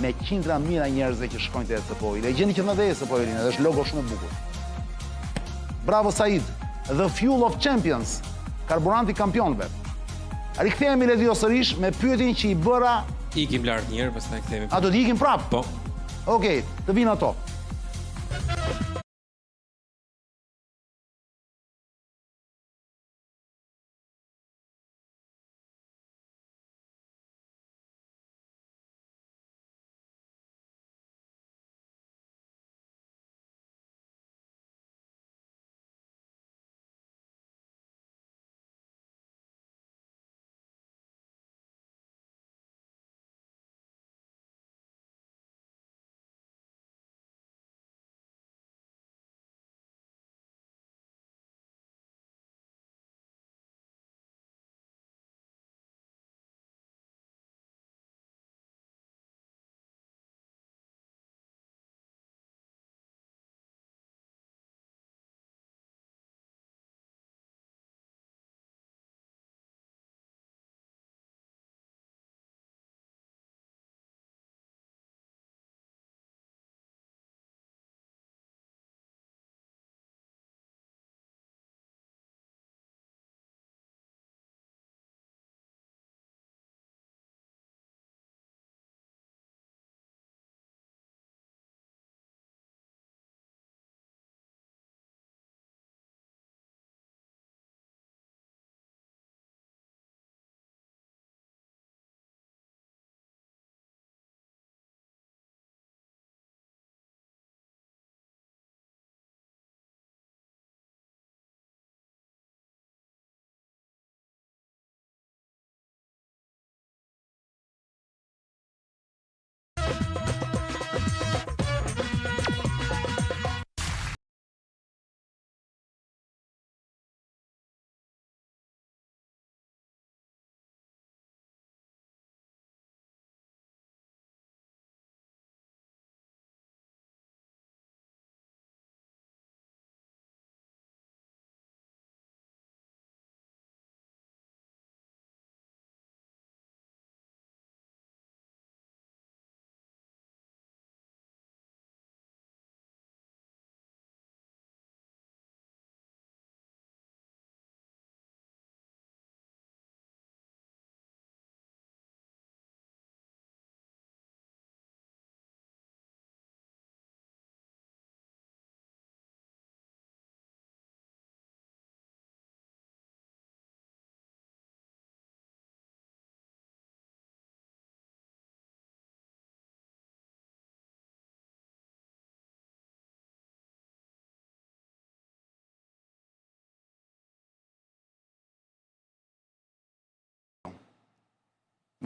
S1: me qindra mijëra njerëzve që shkojnë te SPO Ili. E gjeni që më dhe SPO Ili, dhe është logo shumë e bukur. Bravo Said, the fuel of champions, karburanti kampionëve. Rikthehemi le dio sërish me pyetjen që i bëra.
S7: Ikim lart një herë, pastaj kthehemi.
S1: A do të ikim prap?
S7: Po.
S1: Okej, të vinë ato.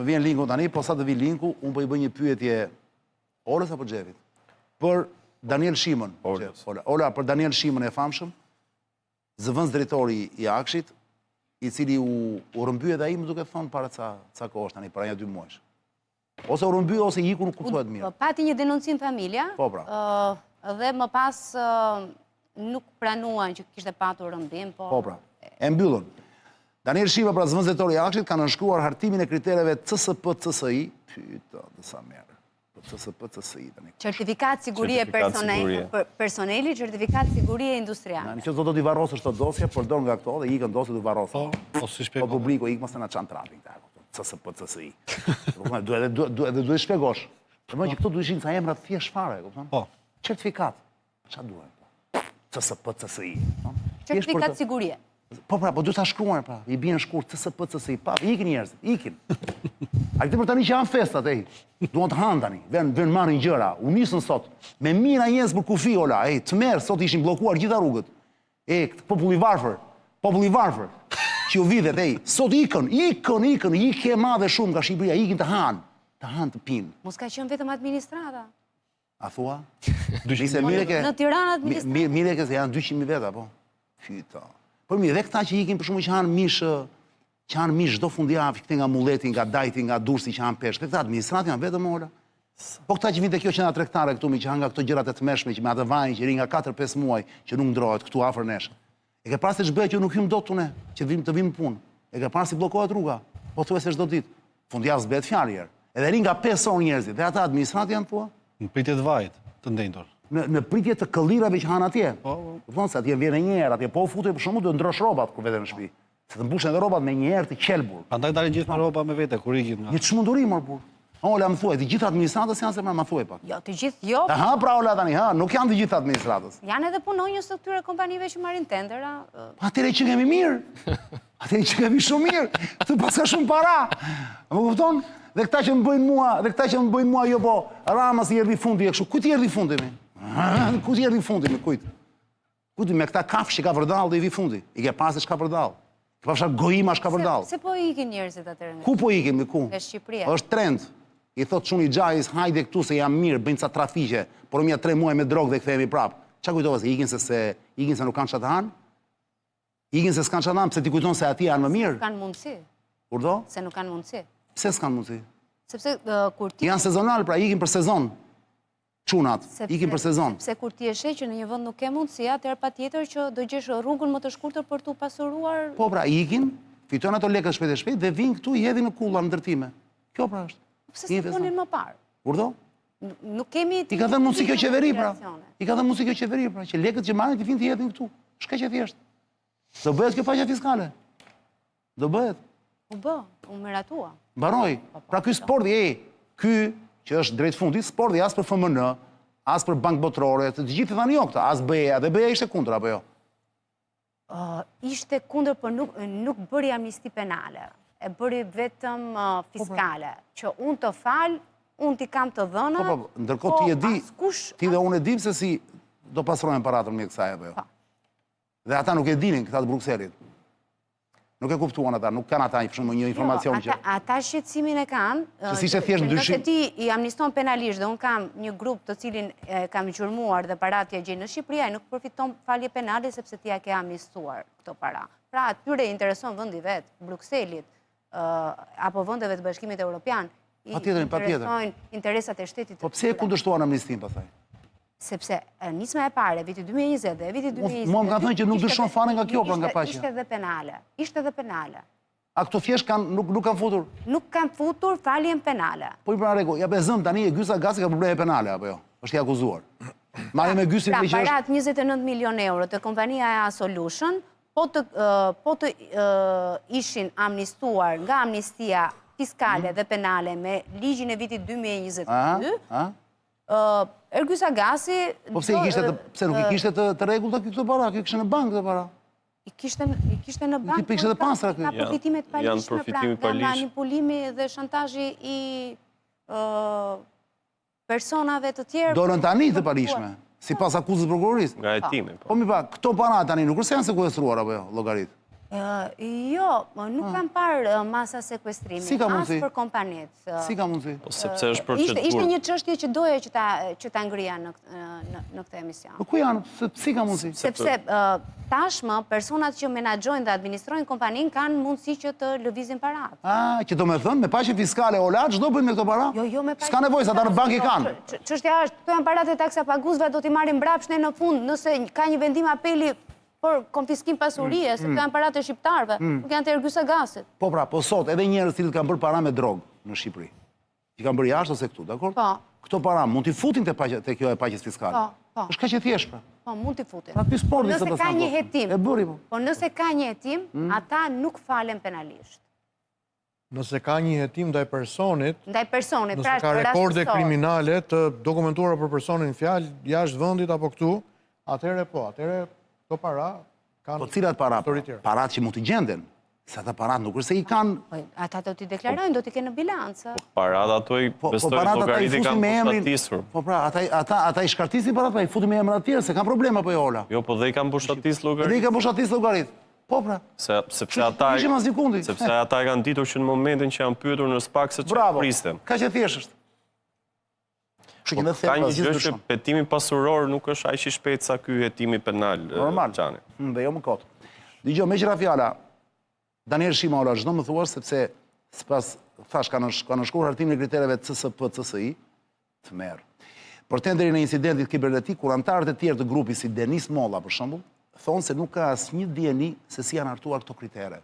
S1: Më vjen linku tani, po sa të vi linku, unë po i bëj një pyetje Olës apo Xhevit? Për Daniel Shimën. Ola, për Daniel Shimën e famshëm, zëvendës drejtori i Akshit, i cili u rëmbye dhe ai më duket thonë para ca kohësh tani, para 1-2 muajsh. Ose u rëmbye ose iku, nuk kuptohet mirë.
S2: Pati një denuncim familja.
S1: Po pra.
S2: Dhe më pas nuk pranuan që kishte patur rëmbim, po.
S1: Po pra. E mbyllën. Daniel Shima, pra zëvendës drejtori i Akshit, ka nënshkruar hartimin e kritereve CSP-CSI. Pyta, dhe sa merë. CSP-CSI.
S2: Certifikat sigurie personeli, certifikat sigurie industriale.
S1: Në që do t'i varrosë është të dosje, përdor nga këto dhe ikën dosje t'u varrosë. Po publiku ikë mos të nga qanë trapin. CSP-CSI. Edhe duhet shpegosh. Përmën që këto duhet ishin ca emra thjesht fare. Certifikat. Qa duhet? CSP-CSI.
S2: Certifikat sigurie.
S1: Po pra, po duhet ta shkruar, pra. I bjen shkurt, CSP-CSI. Pa, ikin njerëzit, ikin. A këtë për tani që janë festat, duan të hanë tani, ven marrin gjëra, u nisën sot, me mina njerëz për kufi, ola, të merë, sot ishin blokuar gjitha rrugët. Populli varfër, që u videt, sot ikën e madhe shumë nga Shqipëria, ikin të hanë të pinë.
S2: Mos ka qenë vetëm administrata.
S1: A thua?
S2: Në Tiranë administrata.
S1: Mire ke se janë 200.000 veta, po. Fyta. Por mirë, dhe këta që ikin për shumë që hanë mish çdo fundjavë, këte nga Mulleti, nga Dajti, nga Durrësi që hanë peshë. Këta administratë janë vetëm ola. Po këta që vinte kjo që nga tregtare këtu, që hanë nga këto gjërat e tmeshme, që me atë vajin që ri nga 4-5 muaj, që nuk ndrohet këtu afër nesh. E ke parë se ç'bëhet që nuk hym dot tune, që të vim punë. E ke parë si bllokohet rruga. Po thuaj se çdo ditë. Fundjavë s'bëhet fjalë herë. Edhe ri nga 5 orë njerëzit. Dhe ata administratë janë thua?
S5: Në pritje të vajit, të ndendur.
S1: Në pritje të këllirave që hanë atje. Thonë se atje vjen një herë, atje po futej për shkakun do ndrosh rrobat kur vete në shtëpi. Se të mbushen edhe rrobat me një herë të qelbur.
S5: Prandaj dalin gjithë me rroba me vete, kur ikin nga.
S1: Një çmunduri mor burr. Ola më thuaj, të gjithë administratës janë se më thuaj pak.
S2: Jo, të gjithë jo.
S1: Aha, pra Ola tani, ha, nuk janë të gjithë administratës.
S2: Janë edhe punonjës të këtyre kompanive që marrin tendera.
S1: Atëre që kemi mirë. Atëre që kemi shumë mirë. Të paska shumë para. Më kupton? Dhe këta që më bëjnë mua, jo po, Rama si erdhi fundi e kështu. Kujt i erdhi fundi mi? Kujt i erdhi fundi mi, kujt? Kujt me këta kafsh që ka vërdall dhe i vi fundi. I ke pasë shka vërdall. Të pasha gojima shka vërdall.
S2: Se po ikin njerëzit atëre nga?
S1: Ku po ikin, me ku?
S2: Nga Shqipëria.
S1: Është trend. I thot shumë i gjajis, hajde këtu se jam mirë, bëjnë ca trafiqe, por mja 3 muaj me drogë dhe kthehemi prapë. Qa kujtova se ikin se nuk kanë çfarë të hanë? Ikin se s'kanë çfarë të hanë, pse ti kujton se ati janë më mirë?
S2: Kanë mundësi.
S1: Urdo?
S2: Se nuk kanë mundësi.
S1: Pse s'kanë mundësi?
S2: Sepse kur ti...
S1: Janë sezonal, pra ikin për sezon. Çunat, ikin për sezon.
S2: Sepse kur ti e sheh që në një vend nuk ke mundësi, atëherë patjetër që do gjesh rrugën më të shkurtër për tu pasuruar.
S1: Po pra, ikin, fitojnë ato lekët shpejt e shpejt dhe vinë këtu i hedhin në kulla në ndërtime. Kjo pra është.
S2: Pse s'e punin më parë?
S1: Urdo?
S2: Nuk kemi...
S1: I ka dhënë mundësi kjo qeveri, pra. I ka dhënë mundësi kjo qeveri, pra, që lekët që marrin të vinë të hedhin këtu. Shka që thjesht. Do bëhet kjo faqja fiskale. Do bëhet.
S2: U bë, u miratua.
S1: Mbaroj. Pra ky sporti, ky që është drejt fundit, sporti as për FMN, as për Bankë Botërore, të gjithë thanë jo këta, as BE-ja, dhe BE-ja ishte kundër apo jo?
S2: Ishte kundër, por nuk bëri amnisti penale. E bëri vetëm fiskale, që unë të falë, unë t'i kam të dhëna,
S1: ndërkohë ti e di, ti dhe unë e dim se si do pasrojnë paratën me kësaj apo jo. Dhe ata nuk e dinin, këta të Brukselit. Nuk e kuptuan ata, nuk kanë ata një informacion që...
S2: Ata shqetësimin e kanë, nëse ti i amniston penalisht dhe unë kam një grup të cilin kam gjurmuar dhe parat t'ja gjenë në Shqipëria, nuk përfiton falje penale sepse t'ja ke amnistuar këto para. Pra, atyre intereson vëndi vetë, Brukselit, apo vëndeve të Bashkimit Evropian, i interesojnë interesat e shtetit.
S1: Po pse e kundërshtuan amnistin, pastaj?
S2: Sepse nisma e pare, viti 2020 dhe viti 2020...
S1: Mo më ka thënë që nuk dyshon fare nga kjo, pra nga paqja.
S2: Ishte dhe penale. Ishte dhe penale.
S1: A këto thjesht nuk kanë futur?
S2: Nuk kanë futur faljen penale.
S1: Po i pra rego, ja bezëm tani e Gysa Gasi ka probleme penale, apo jo? Është i akuzuar. Marrë me Gysin
S2: me që është... Pra, parat 29 milion euro të kompania EA Solution, po të ishin amnistuar nga amnistia fiskale dhe penale me ligjin e vitit 2022, Ergysa Gasi...
S1: Po pse nuk i kishte të regullta këto para, kjo kishte në bankë të para?
S2: I kishte në bankë,
S1: i kishte dhe pasra
S2: nga përfitimet palishme, pra nga manipulimi dhe shantaji i personave të tjerë...
S1: Dorën tani të palishme, si pas akuzës prokurorisë.
S3: Nga hetimi, po.
S1: Po mi pa, këto para tani nuk është janë sekuestruar, apo jo, llogarit?
S2: Jo, nuk kam parë masa sekuestrimi, as për kompanit.
S1: Si ka mundësi?
S3: Sepse është procedurë.
S2: Ishte një çështje që doja që ta ngrija në këtë emision.
S1: Po ku janë? Si ka mundësi?
S2: Sepse tashmë personat që menaxhojnë dhe administrojnë kompanin kanë mundësi që të lëvizin parat.
S1: Që do me thënë, me paqe fiskale o lartë, çdo bëjnë me këto para?
S2: Jo, me paqe.
S1: S'ka nevojë, ata në bank i kanë.
S2: Çështja është, këto janë parat e taksapaguzëve, do t'i marrin mbrapsht në fund, nëse ka një vendim apeli por konfiskim pasurie, se këto janë parat e shqiptarëve, nuk janë të Ergysa Gasit.
S1: Po pra, po sot, edhe njerëz cilët kanë bërë para me drogë në Shqipëri. Që kanë bërë jashtë ose këtu, dakor?
S2: Po.
S1: Këto para mund t'i futin te kjo e paqes fiskale.
S2: Po.
S1: Është kaq e thjeshtë pra.
S2: Po, mund t'i futin.
S1: Pra ky sporti
S2: nëse ka një hetim.
S1: E bëri po.
S2: Po nëse ka një hetim, ata nuk falen penalisht.
S4: Nëse ka një hetim ndaj personit,
S2: nëse
S4: ka rekorde kriminale të dokumentuara për personin fjalë jashtë vendit apo këtu, atëherë këto para kanë...
S1: Po cilat para? Parat që mund t'i gjenden. Se ata parat nuk është se i kanë...
S2: Ata do t'i deklarojnë, do t'i kenë në bilancë.
S3: Parat ato i bestojnë llogaritë kanë mbushatisur.
S1: Po pra, ata i shkartisin parat, pa i futin me emra të tjerë, se kanë problema po e ola.
S3: Jo, po dhe i kanë mbushatis llogaritë.
S1: Dhe i kanë mbushatis llogaritë. Po pra.
S3: Sepse ata kanë ditur që në momentin që janë pyetur në SPAK se çfarë pristen.
S1: Ka që thjesht është.
S3: Ka një gjë që hetimi pasuror nuk është aq i shpejt sa ky hetimi penal.
S1: Normal. Dhe jo më kot. Dgjoj, me qira fjala, Daniel Shimola, çdo më thuash sepse sipas thash kanë shkruar hartimin e kritereve CSP CSI, të merr. Për tenderin e incidentit kibernetik, kur anëtarët e tjerë të grupit si Denis Molla për shembull, thonë se nuk ka asnjë dieni se si janë hartuar këto kritere.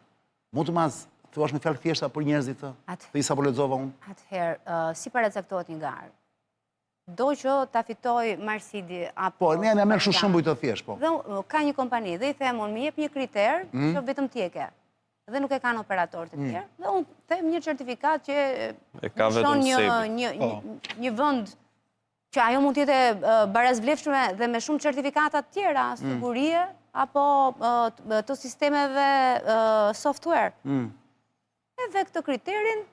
S1: Mund të mas thuash me fjalë thjeshta për njerëzit të isa po lexova unë.
S2: Atëherë, si paracaktohet një garë? Do që ta fitoj Marsidi apo...
S1: Po, ne me kështu shembuj të thjesht, po.
S2: Dhe ka një kompani dhe i them unë më jep një kriter që vetëm ti e ke. dhe nuk e kanë operatorët e tjerë, dhe unë them një certifikat që
S3: ka vetëm
S2: një vend që ajo mund t'jete barazvlefshme dhe me shumë certifikatat tjera, sigurie, apo të sistemeve software. Edhe këtë kriterin,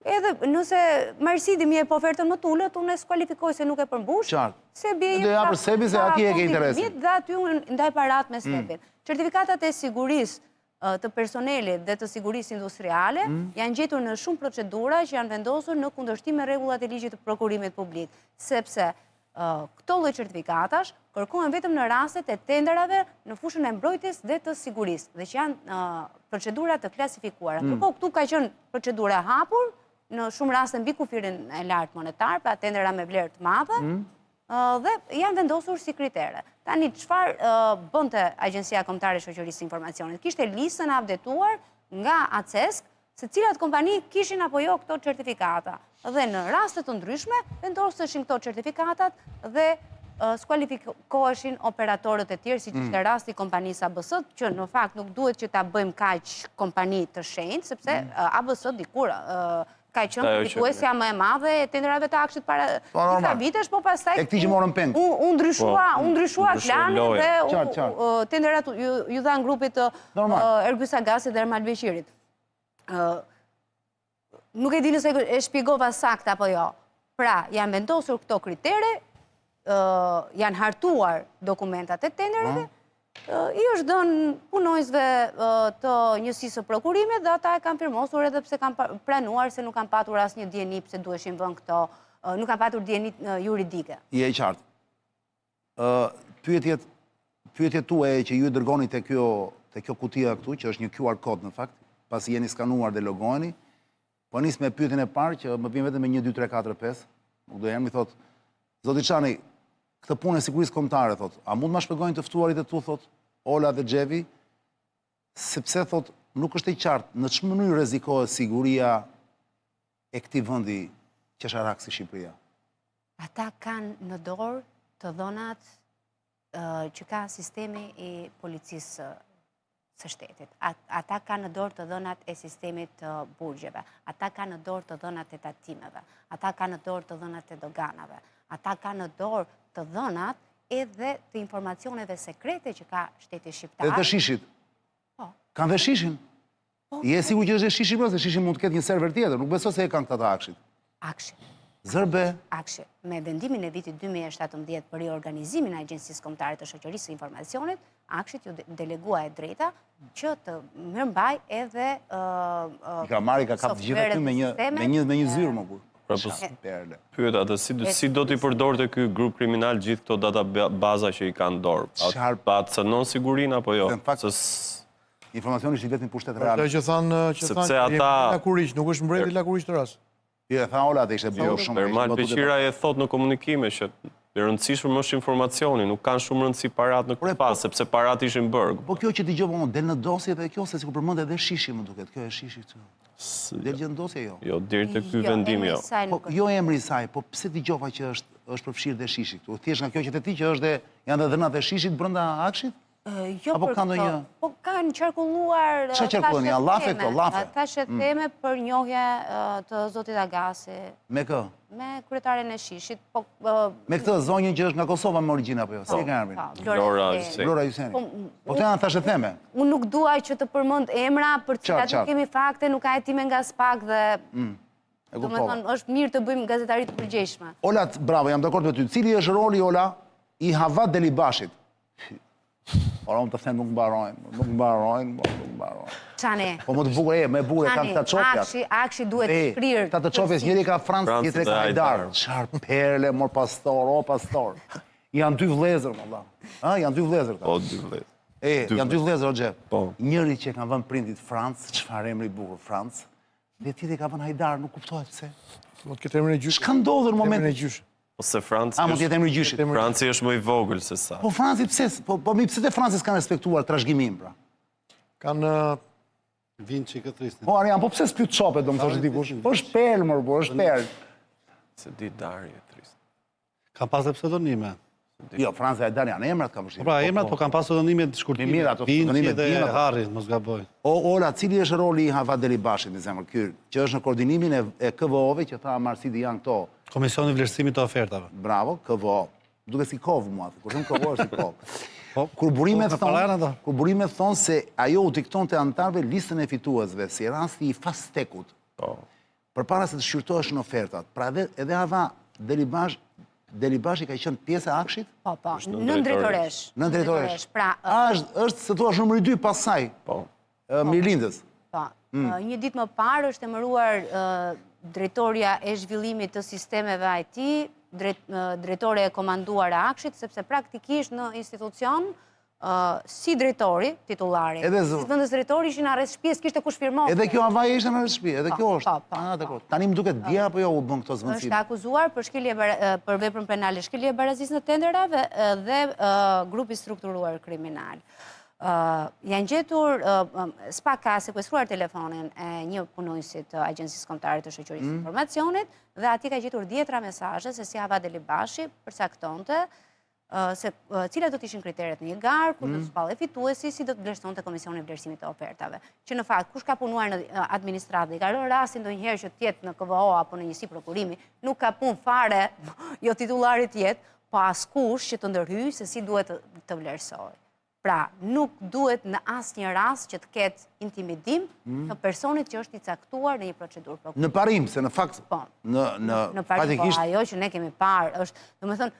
S2: edhe nëse Marsidi mi e po ofertën më tullët, unë e skualifikoj se nuk e përmbush, se bje
S1: Dhe ja për sebi se ati e ke interesin.
S2: Dhe aty unë ndaj parat me sepin. Certifikatat e sigurisë të personelit dhe të sigurisë industriale janë gjetur në shumë procedura që janë vendosur në kundërshtim me rregullat e ligjit të prokurimit publik, sepse këto lloj certifikatash kërkohen vetëm në rastet e tenderave në fushën e mbrojtjes dhe të sigurisë, dhe që janë procedura të klasifikuara. Ndërkohë këtu ka qenë procedura hapur në shumë raste mbi kufirin e lartë monetar, pra tendera me vlerë të madhe, dhe janë vendosur si kritere. Tani, çfarë bënte Agjencia Kombëtare e Shoqërisë së Informacionit? Kishte listën updetuar nga ACESK se cilat kompani kishin apo jo këto certifikata. Dhe në raste të ndryshme, vendoseshin këto certifikatat dhe skualifikoheshin operatorët e tjerë, si që ishte rasti kompanisë ABS, që në fakt nuk duhet që ta bëjmë kaq kompani të shenjtë, sepse ABS dikur ka qënë fituesja më e madhe e tenderave të akshit para disa vitesh, po pastaj
S1: e këti që morën peng.
S2: Unë ndryshua planin dhe tenderat ju dhanë grupit të Ergysa Gasit dhe Ermal Beqirit. Nuk e di nëse e shpjegova sakt apo jo. Pra, janë vendosur këto kritere, janë hartuar dokumentat e tenderave, i është dënë punojnësve të njësisë prokurimit dhe ata e kanë firmosur edhe pse kanë pranuar se nuk kanë patur asë një djeni pse duheshin vën këto, nuk kanë patur djeni juridike.
S1: Je i qartë. Pyetjet tuaja që ju i dërgoni të kjo kutia këtu, që është një QR kod në fakt, pasi jeni skanuar dhe logojeni, po nis me pyetjen e parë që më vjen vetëm me 1, 2, 3, 4, 5, nuk do jam i thot, zoti Çani, këtë punë e sigurisë kombëtare, thot, a mund ma shpjegojnë të ftuarit e tu, thot, Ola dhe Xhevi, sepse, thot, nuk është e qartë, në çmë mënyrë rrezikohet siguria e këtij vendi qesharak si Shqipëria?
S2: Ata kanë në dorë të dhonat që ka sistemi i policisë së shtetit. Ata kanë në dorë të dhonat e sistemit të burgjeve. Ata kanë në dorë të dhonat e tatimeve. Ata kanë në dorë të dhonat e doganave. Ata kanë në dorë të dhonat edhe të informacioneve sekrete që ka shteti shqiptar.
S1: Dhe të shishit? Po. Kanë dhe shishin? Je sigur që është dhe shishin, se shishin mund të ketë një server tjetër, nuk beso se e kanë këta të akshit.
S2: Akshit.
S1: Zërbe?
S2: Akshit. Me vendimin e vitit 2017 për riorganizimin e Agjencisë Kombëtare të Shoqërisë së Informacionit, Akshit ju delegua e drejta që të mirëmbaj edhe
S1: Mari ka kap të gjitha këtu me një zyrë më burë.
S3: Pyet atë, si do t'i përdorte ky grup kriminal gjithë këto databaza që i kanë dorë? Pa të cënon sigurin apo jo?
S1: Informacioni është i vetëm pushtet reale.
S4: Ato që thanë Lakuriq, nuk është mbreti Lakuriq të rast.
S1: Ja, tha Ola atë ishte bërë shumë.
S3: Ermal Beqira e thot në komunikime që e rëndësishme është informacioni, nuk kanë shumë rëndësi parat në këtë pas, sepse parat ishin bërgë.
S1: Po kjo që t'i gjovë, del në dosje dhe kjo, se si ku përmënde edhe shishi më duket, kjo e shishi këtë. Del gjë në dosje jo?
S3: Jo, diri të ky vendim jo.
S1: Jo emri i saj, po pse t'i gjova që është përfshirë dhe shishi këtu? Thjesht nga kjo që të ti që janë dhe dhënat dhe shishit brënda akshit?
S2: Jo për këto, po kanë qarkulluar
S1: lafe këto, lafe.
S2: Thashe teme për njohje të zotit Agasi.
S1: Me kë?
S2: Me kryetaren e shishit.
S1: Me këtë zonjën që është nga Kosova me origjinë apo jo? Si e ka emrin? Lora Juseni. Po të janë thashe teme?
S2: Unë nuk duaj që të përmend emra, për cilat nuk kemi fakte, nuk ka hetime nga SPAK dhe... Do me thonë, është mirë të bëjmë gazetarit të përgjeshme.
S1: Ola, bravo, jam dakord me ty. Cili është roli, Ola, i Havat Delibashit? Ora, unë të them nuk mbarojnë.
S2: Çane?
S1: Po më të bukur me bukur e kanë këta qopjat.
S2: Akshi duhet të shkrirë.
S1: Këta të qopjes, njëri ka Francë, tjetri ka Hajdar. Qarë perle, mor pastor, o pastor. Janë 2 vlezër, më Allah. Janë 2 vlezër.
S3: Po, 2 vlezër.
S1: Janë 2 vlezër, o Gjep.
S3: Po.
S1: Njëri që kanë vënë prindit Francë, çfarë emri bukur Francë, dhe tjetri ka vënë Hajdar, nuk kuptohet pse.
S4: Mund të ketë emrin e gjyshit.
S1: Ç'ka ndodhur në momentin?
S3: Ose Franci është më i vogël se sa.
S1: Po Franci pse? Po mi pse te Francis kanë respektuar trashëgimimin pra?
S4: Kanë
S5: Vinci këtë tristin.
S1: Po Arian, po pse s'pyet çopet, do më thosh dikush? Po është perl, mor, po është perl.
S3: Se di Darje trist.
S5: Ka pas dhe pseudonime.
S1: Jo, Franca e Dani janë emrat kam vështirë.
S5: Pra, emrat, po kam pasur dhënimet shkurtime.
S1: Mirë, ato
S5: Vinci
S1: dhënimet
S5: dhe
S1: vjen, apo?
S5: Harri, mos gaboj.
S1: Ola, cili është roli i Hava Delibashit, në zemër ky, që është në koordinimin e KVO-ve, që tha Marsidi janë këto.
S5: Komisioni vlerësimit të ofertave.
S1: Bravo, KVO. Duke si kovë mua, kur shumë KVO është si kovë.
S5: Po,
S1: Kur
S5: me
S1: burimet thonë se ajo u dikton të antarve listën e fituesve, si rasti i Fastekut, për para se të shqyrtoheshin ofertat. Pra edhe Hava Delibashi ka qenë pjesë e akshit?
S2: Po, nën drejtoresh.
S1: Nën drejtoresh.
S2: Pra,
S1: është, se thua, numri 2 pas saj, Mirlindës.
S2: Po, një ditë më parë është emëruar drejtoria e zhvillimit të sistemeve IT, drejtore e komanduar e akshit, sepse praktikisht në institucion, si drejtori, titulari, si vëndës drejtori ishin arrest shtëpi, s'kishte kush firmohte.
S1: Edhe kjo avaja ishte në arrest shtëpi, edhe kjo është. Tani më duket dje apo jo u bën këto zëvendësime?
S2: Është akuzuar për veprën penale, shkelje e barazisë në tenderave dhe grupi strukturuar kriminal. Janë gjetur, SPA ka sekuestruar telefonin e një punonësit të Agjencisë Kombëtare të Shoqërisë Informacionit dhe ati ka gjetur 10 mesazhe se si Hava Delibashi përcaktonte se cilat do të ishin kriteret në një garë, kur do të shpallej fituesi, si do të vlerësonte Komisioni i Vlerësimit të Ofertave. Që në fakt, kush ka punuar në administratë dhe i ka rënë rastin ndonjëherë që të jetë në KVO apo në njësi prokurimi, nuk ka punë fare, jo titularit jetë, po askush që të ndërhyjë se si duhet të vlerësoj. Pra, nuk duhet në asnjë rast që të ketë intimidim të personit që është i caktuar në një procedurë prokurimi.
S1: Në parim, se në fakt,
S2: në parim, po ajo që ne kemi parë është, domethënë,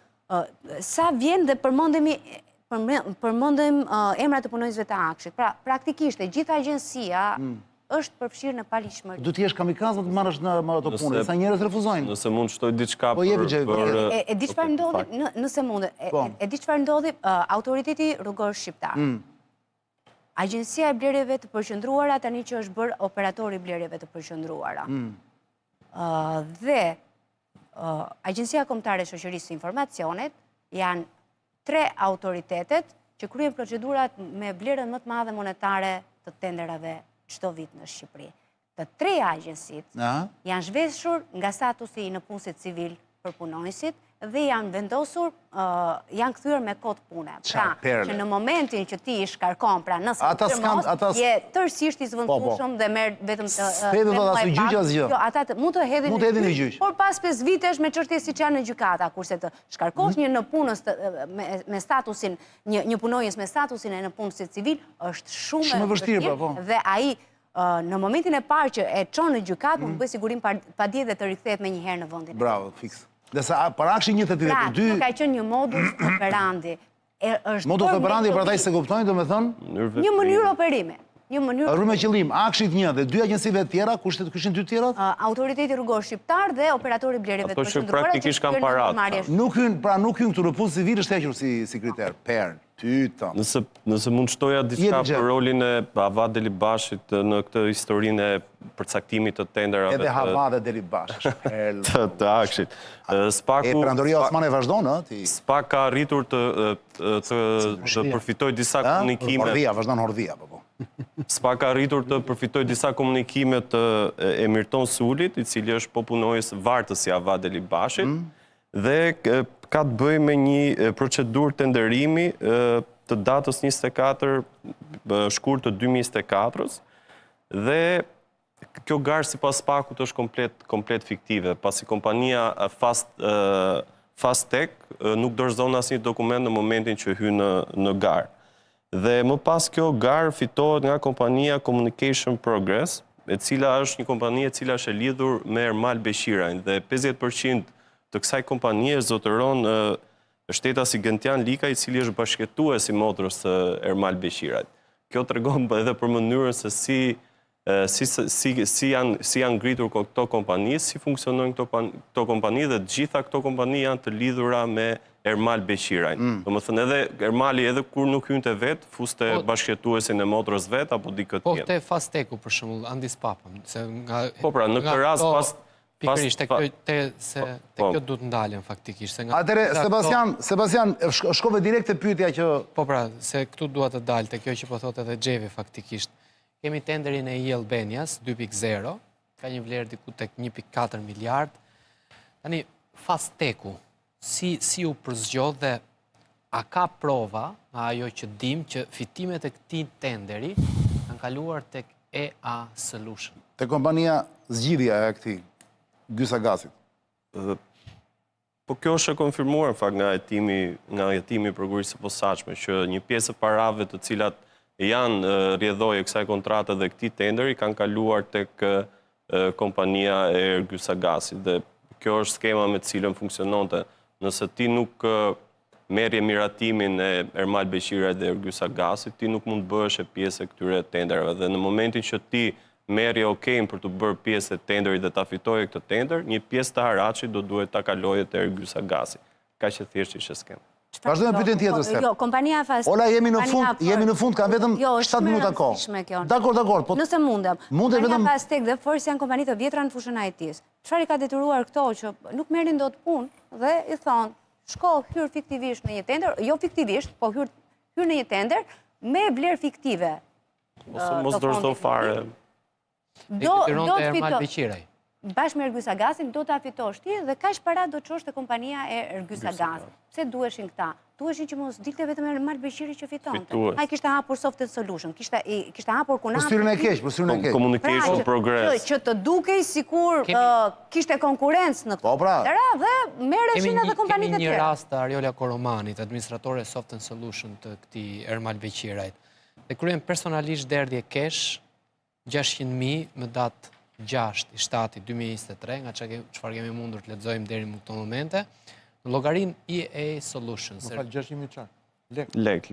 S2: sa vjen dhe përmendem emrat të punonjësve të akshit. Pra, praktikisht e gjitha agjensia është përfshirë në paligjshmëri.
S1: Du t'jesh kamikaz në të marrësh në ato punë, sa njerëz refuzojnë.
S3: Nëse mund shtoj diçka
S1: për...
S2: E di çfarë ndodhi, nëse mund, e di çfarë ndodhi autoriteti rrugor shqiptar. Agjencia e blerjeve të përqendruara tani që është bërë operatori i blerjeve të përqendruara. Dhe Agjencia Kombëtare e Shoqërisë së Informacionit janë 3 autoritetet që kryen procedurat me vlerën më të madhe monetare të tenderave çdo vit në Shqipëri. Të 3 agjensitë janë zhveshur nga statusi i në punësit civil për punonjësit dhe janë vendosur, janë kthyer me kod pune. Pra, që në momentin që ti i shkarkon, pra nëse je tërësisht i zvendosur dhe merr vetëm ata mund të hedhin në gjyq, por pas 5 vitesh me çështje siç janë në gjykata, kurse të shkarkosh një në punës me statusin një punonjës me statusin e në punësit civil është shumë e vështirë dhe ai në momentin e parë që e çon në gjykatë mund të bëj sigurim padje dhe të rikthehet menjëherë në vendin.
S1: Bravo, fiks. Dhe sa para akshi 182...
S2: Pra, ka qenë një modus operandi.
S1: Modus operandi për ata se kuptojnë, do me thënë?
S2: Një mënyrë operimi.
S1: Rrëme qëllim, akshit 1 dhe 2 agjensive tjera, kushin 2 tjerat?
S2: Autoriteti rrugor shqiptar dhe operatori blerjeve të përshëndruara.
S3: Ato që praktikisht kanë parat.
S1: Nuk hyn këtu në punë civil është hequr si kriter.
S3: Nëse mund shtoja diçka për rolin e Hava Delibashit në këtë historinë e përcaktimit të tenderave
S1: edhe Hava dhe Delibash
S3: të akshit.
S1: Perandoria Osmane vazhdon,
S3: SPA ka arritur të përfitoj disa komunikime.
S1: Hordhia, vazhdon Hordhia,
S3: SPA ka arritur të përfitoj disa komunikime të Emirton Sulit, i cili është po punonjës vartës i Hava Delibashit, dhe ka të bëj me një procedurë tenderimi të datës 24 shkurt të 2024-ës, dhe kjo garë si pas SPA-kut është komplet fiktive, pasi kompania Fastek nuk dorëzon asnjë dokument në momentin që hy në garë. Dhe më pas kjo garë fitohet nga kompania Communication Progress, e cila është një kompanie e cila është e lidhur me Ermal Beshirajn, dhe 50% të kësaj kompanie zotëron shteta si Gentian Lika, i cili është bashkëtues i motrës Ermal Beshirajt. Kjo tregon edhe për mënyrën se si janë ngritur këto kompani, si funksionojnë këto kompani, dhe gjitha këto kompani janë të lidhura me Ermal Beshirajn. Do më thënë edhe Ermali edhe kur nuk hynte vetë, fuste bashkëtuesin e motrës vetë, apo di këtë tjetë.
S6: Po, te Fasteku, për shembull, Andis Papa.
S3: Po pra, në këtë rast pas...
S6: Pikërisht, te kjo du të ndalen faktikisht.
S1: Atere, Sebastian, shkove direkt të pyetja që...
S6: Po pra, se këtu duhet të dalë, te kjo që po thot edhe Gjevi faktikisht. Kemi tenderin e i Albanias, 2.0, ka një vlerë diku tek 1.4 miliard. Tani, Fasteku, si u përzgjodh dhe a ka prova, ajo që dim, që fitimet e këtij tenderi kanë kaluar tek EA Solution?
S1: Te kompania zgjidhja e këtij Gysa Gasit.
S3: Po kjo është e konfirmuar në fakt nga hetimi i prokurisë së posaçme që një pjesë e parave të cilat janë rrjedhoje kësaj kontrate dhe këtij tenderi kanë kaluar tek kompania e Ergysa Gasit dhe kjo është skema me të cilën funksiononte. Nëse ti nuk merrje miratimin e Ermal Beqiraj dhe Ergysa Gasit, ti nuk mund të bëhesh e pjesë e këtyre tenderave dhe në momentin që ti merrje okejn për të bërë pjesë e tenderit dhe ta fitoje këtë tender, një pjesë të haraqit do duhet ta kaloje te Ergysa Gasi. Kaq që thjesht ishte skemë.
S1: Vazhdojmë pyetjen tjetër se.
S2: Jo, kompania Fastek.
S1: Ola, jemi në fund, kanë vetëm 7 minuta kohë. Dakor, po.
S2: Nëse mundem.
S1: Kompania
S2: Fastek dhe Force janë kompani të vjetra në fushën IT-s. Çfarë i ka detyruar këto që nuk merrin dot punë dhe i thon, shko hyr fiktivisht në një tender, jo fiktivisht, po hyr në një tender me vlerë fiktive.
S3: Mos dorëzo fare.
S2: Do të
S6: Ermal Beqiraj.
S2: Bashkë me Ergysa Gasin do ta fitosh ti dhe kaq para do të çosh te kompania e Ergysa Gasit. Pse duheshin këta? Duheshin që mos dilte vetëm Ermal Beqiri që fitonte. Ai kishte hapur Soft Solution, kishte hapur kunat.
S1: Përstyrën e keq.
S3: Communication Progress.
S2: Që të dukej sikur kishte konkurrencë në këtë.
S1: Po pra.
S2: Dhe merreshin edhe kompanitë
S6: Kemi
S2: tjera.
S6: një rast të Ariola Koromanit, administratore Soft Solution të këtij Ermal Beqirajt. Dhe kryen personalisht derdhje kesh 600.000 me datë 6/7/2023, nga çfarë kemi mundur të lexojmë deri në këto momente, në llogarinë EA Solutions.
S4: Më fal 600.000 çfarë?
S6: Lek.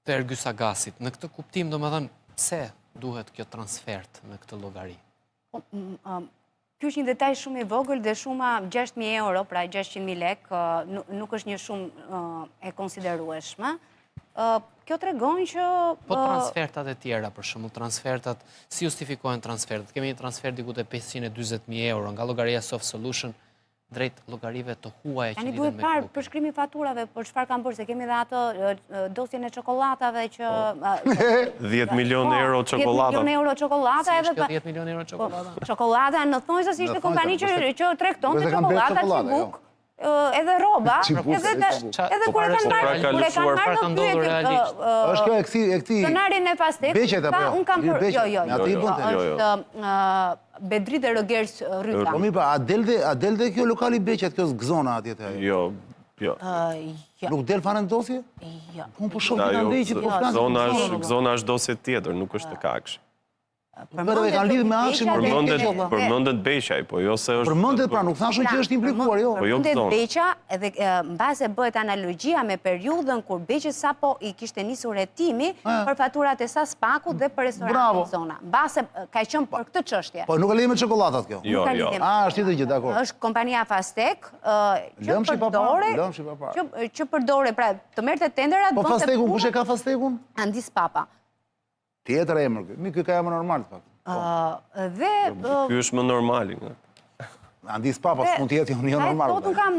S6: Të Ergysa Gasit. Në këtë kuptim, domethënë, pse duhet kjo transfert në këtë llogari?
S2: Ky është një detaj shumë i vogël dhe shuma 6.000 euro, pra 600.000 lek, nuk është një shumë e konsiderueshme. Kjo tregon që...
S6: Po transfertat e tjera, për shembull, transfertat, si justifikohen transfertat? Kemi një transfer diku te 540.000 euro nga llogaria Soft Solution drejt llogarive të huaja që lidhen me
S2: duhet parë përshkrimi faturave, për çfarë kanë bërë, se kemi dhe ato dosjen e çokoladave që...
S3: 10 milion euro çokolada.
S2: 10 milion euro çokolada edhe...
S6: 10 milion euro çokolada?
S2: Çokolada në thonjza si ishte kompani që tregtonte çokolada Çibuk. Edhe roba, edhe kur e kanë marrë në pyetje,
S1: është kjo e këtij
S2: tonarin e Fastek, unë kam për... Jo.
S1: është
S2: Bedri dhe Rogers Ryta.
S1: Po mirë, a del dhe kjo lokali Beqet, kjo gzona atje te ajo?
S3: Jo.
S1: Nuk del fare në dosje?
S2: Jo.
S1: Unë po shoh që kanë që po flasin.
S3: Gzona është dosje tjetër, nuk është të kaksh.
S1: Përmendet kanë lidhje me akshin.
S3: Përmendet Beqaj, po jo se është...
S1: Përmendet pra, nuk thashun që është implikuar, jo.
S2: Përmendet Beqa, edhe mbase bëhet analogjia me periudhën kur Beqi sapo i kishte nisur hetimi për faturat e Saspaku dhe për restorantin Zona. Mbase ka qenë për këtë çështje.
S1: Po nuk e lidhet me çokoladat kjo.
S3: Jo.
S1: Është tjetër gjë, dakor.
S2: Është kompania Fastek që përdore, pra të merrte tenderat...
S1: Po Fastekun, kush e ka Fastekun?
S2: Andis Papa.
S1: Tjetër emër, ky ka emër normal të pak.
S2: Dhe...
S3: Ky është më normali.
S1: Andis Papa, s'mund të jetë jo normal.
S2: Ai thotë kam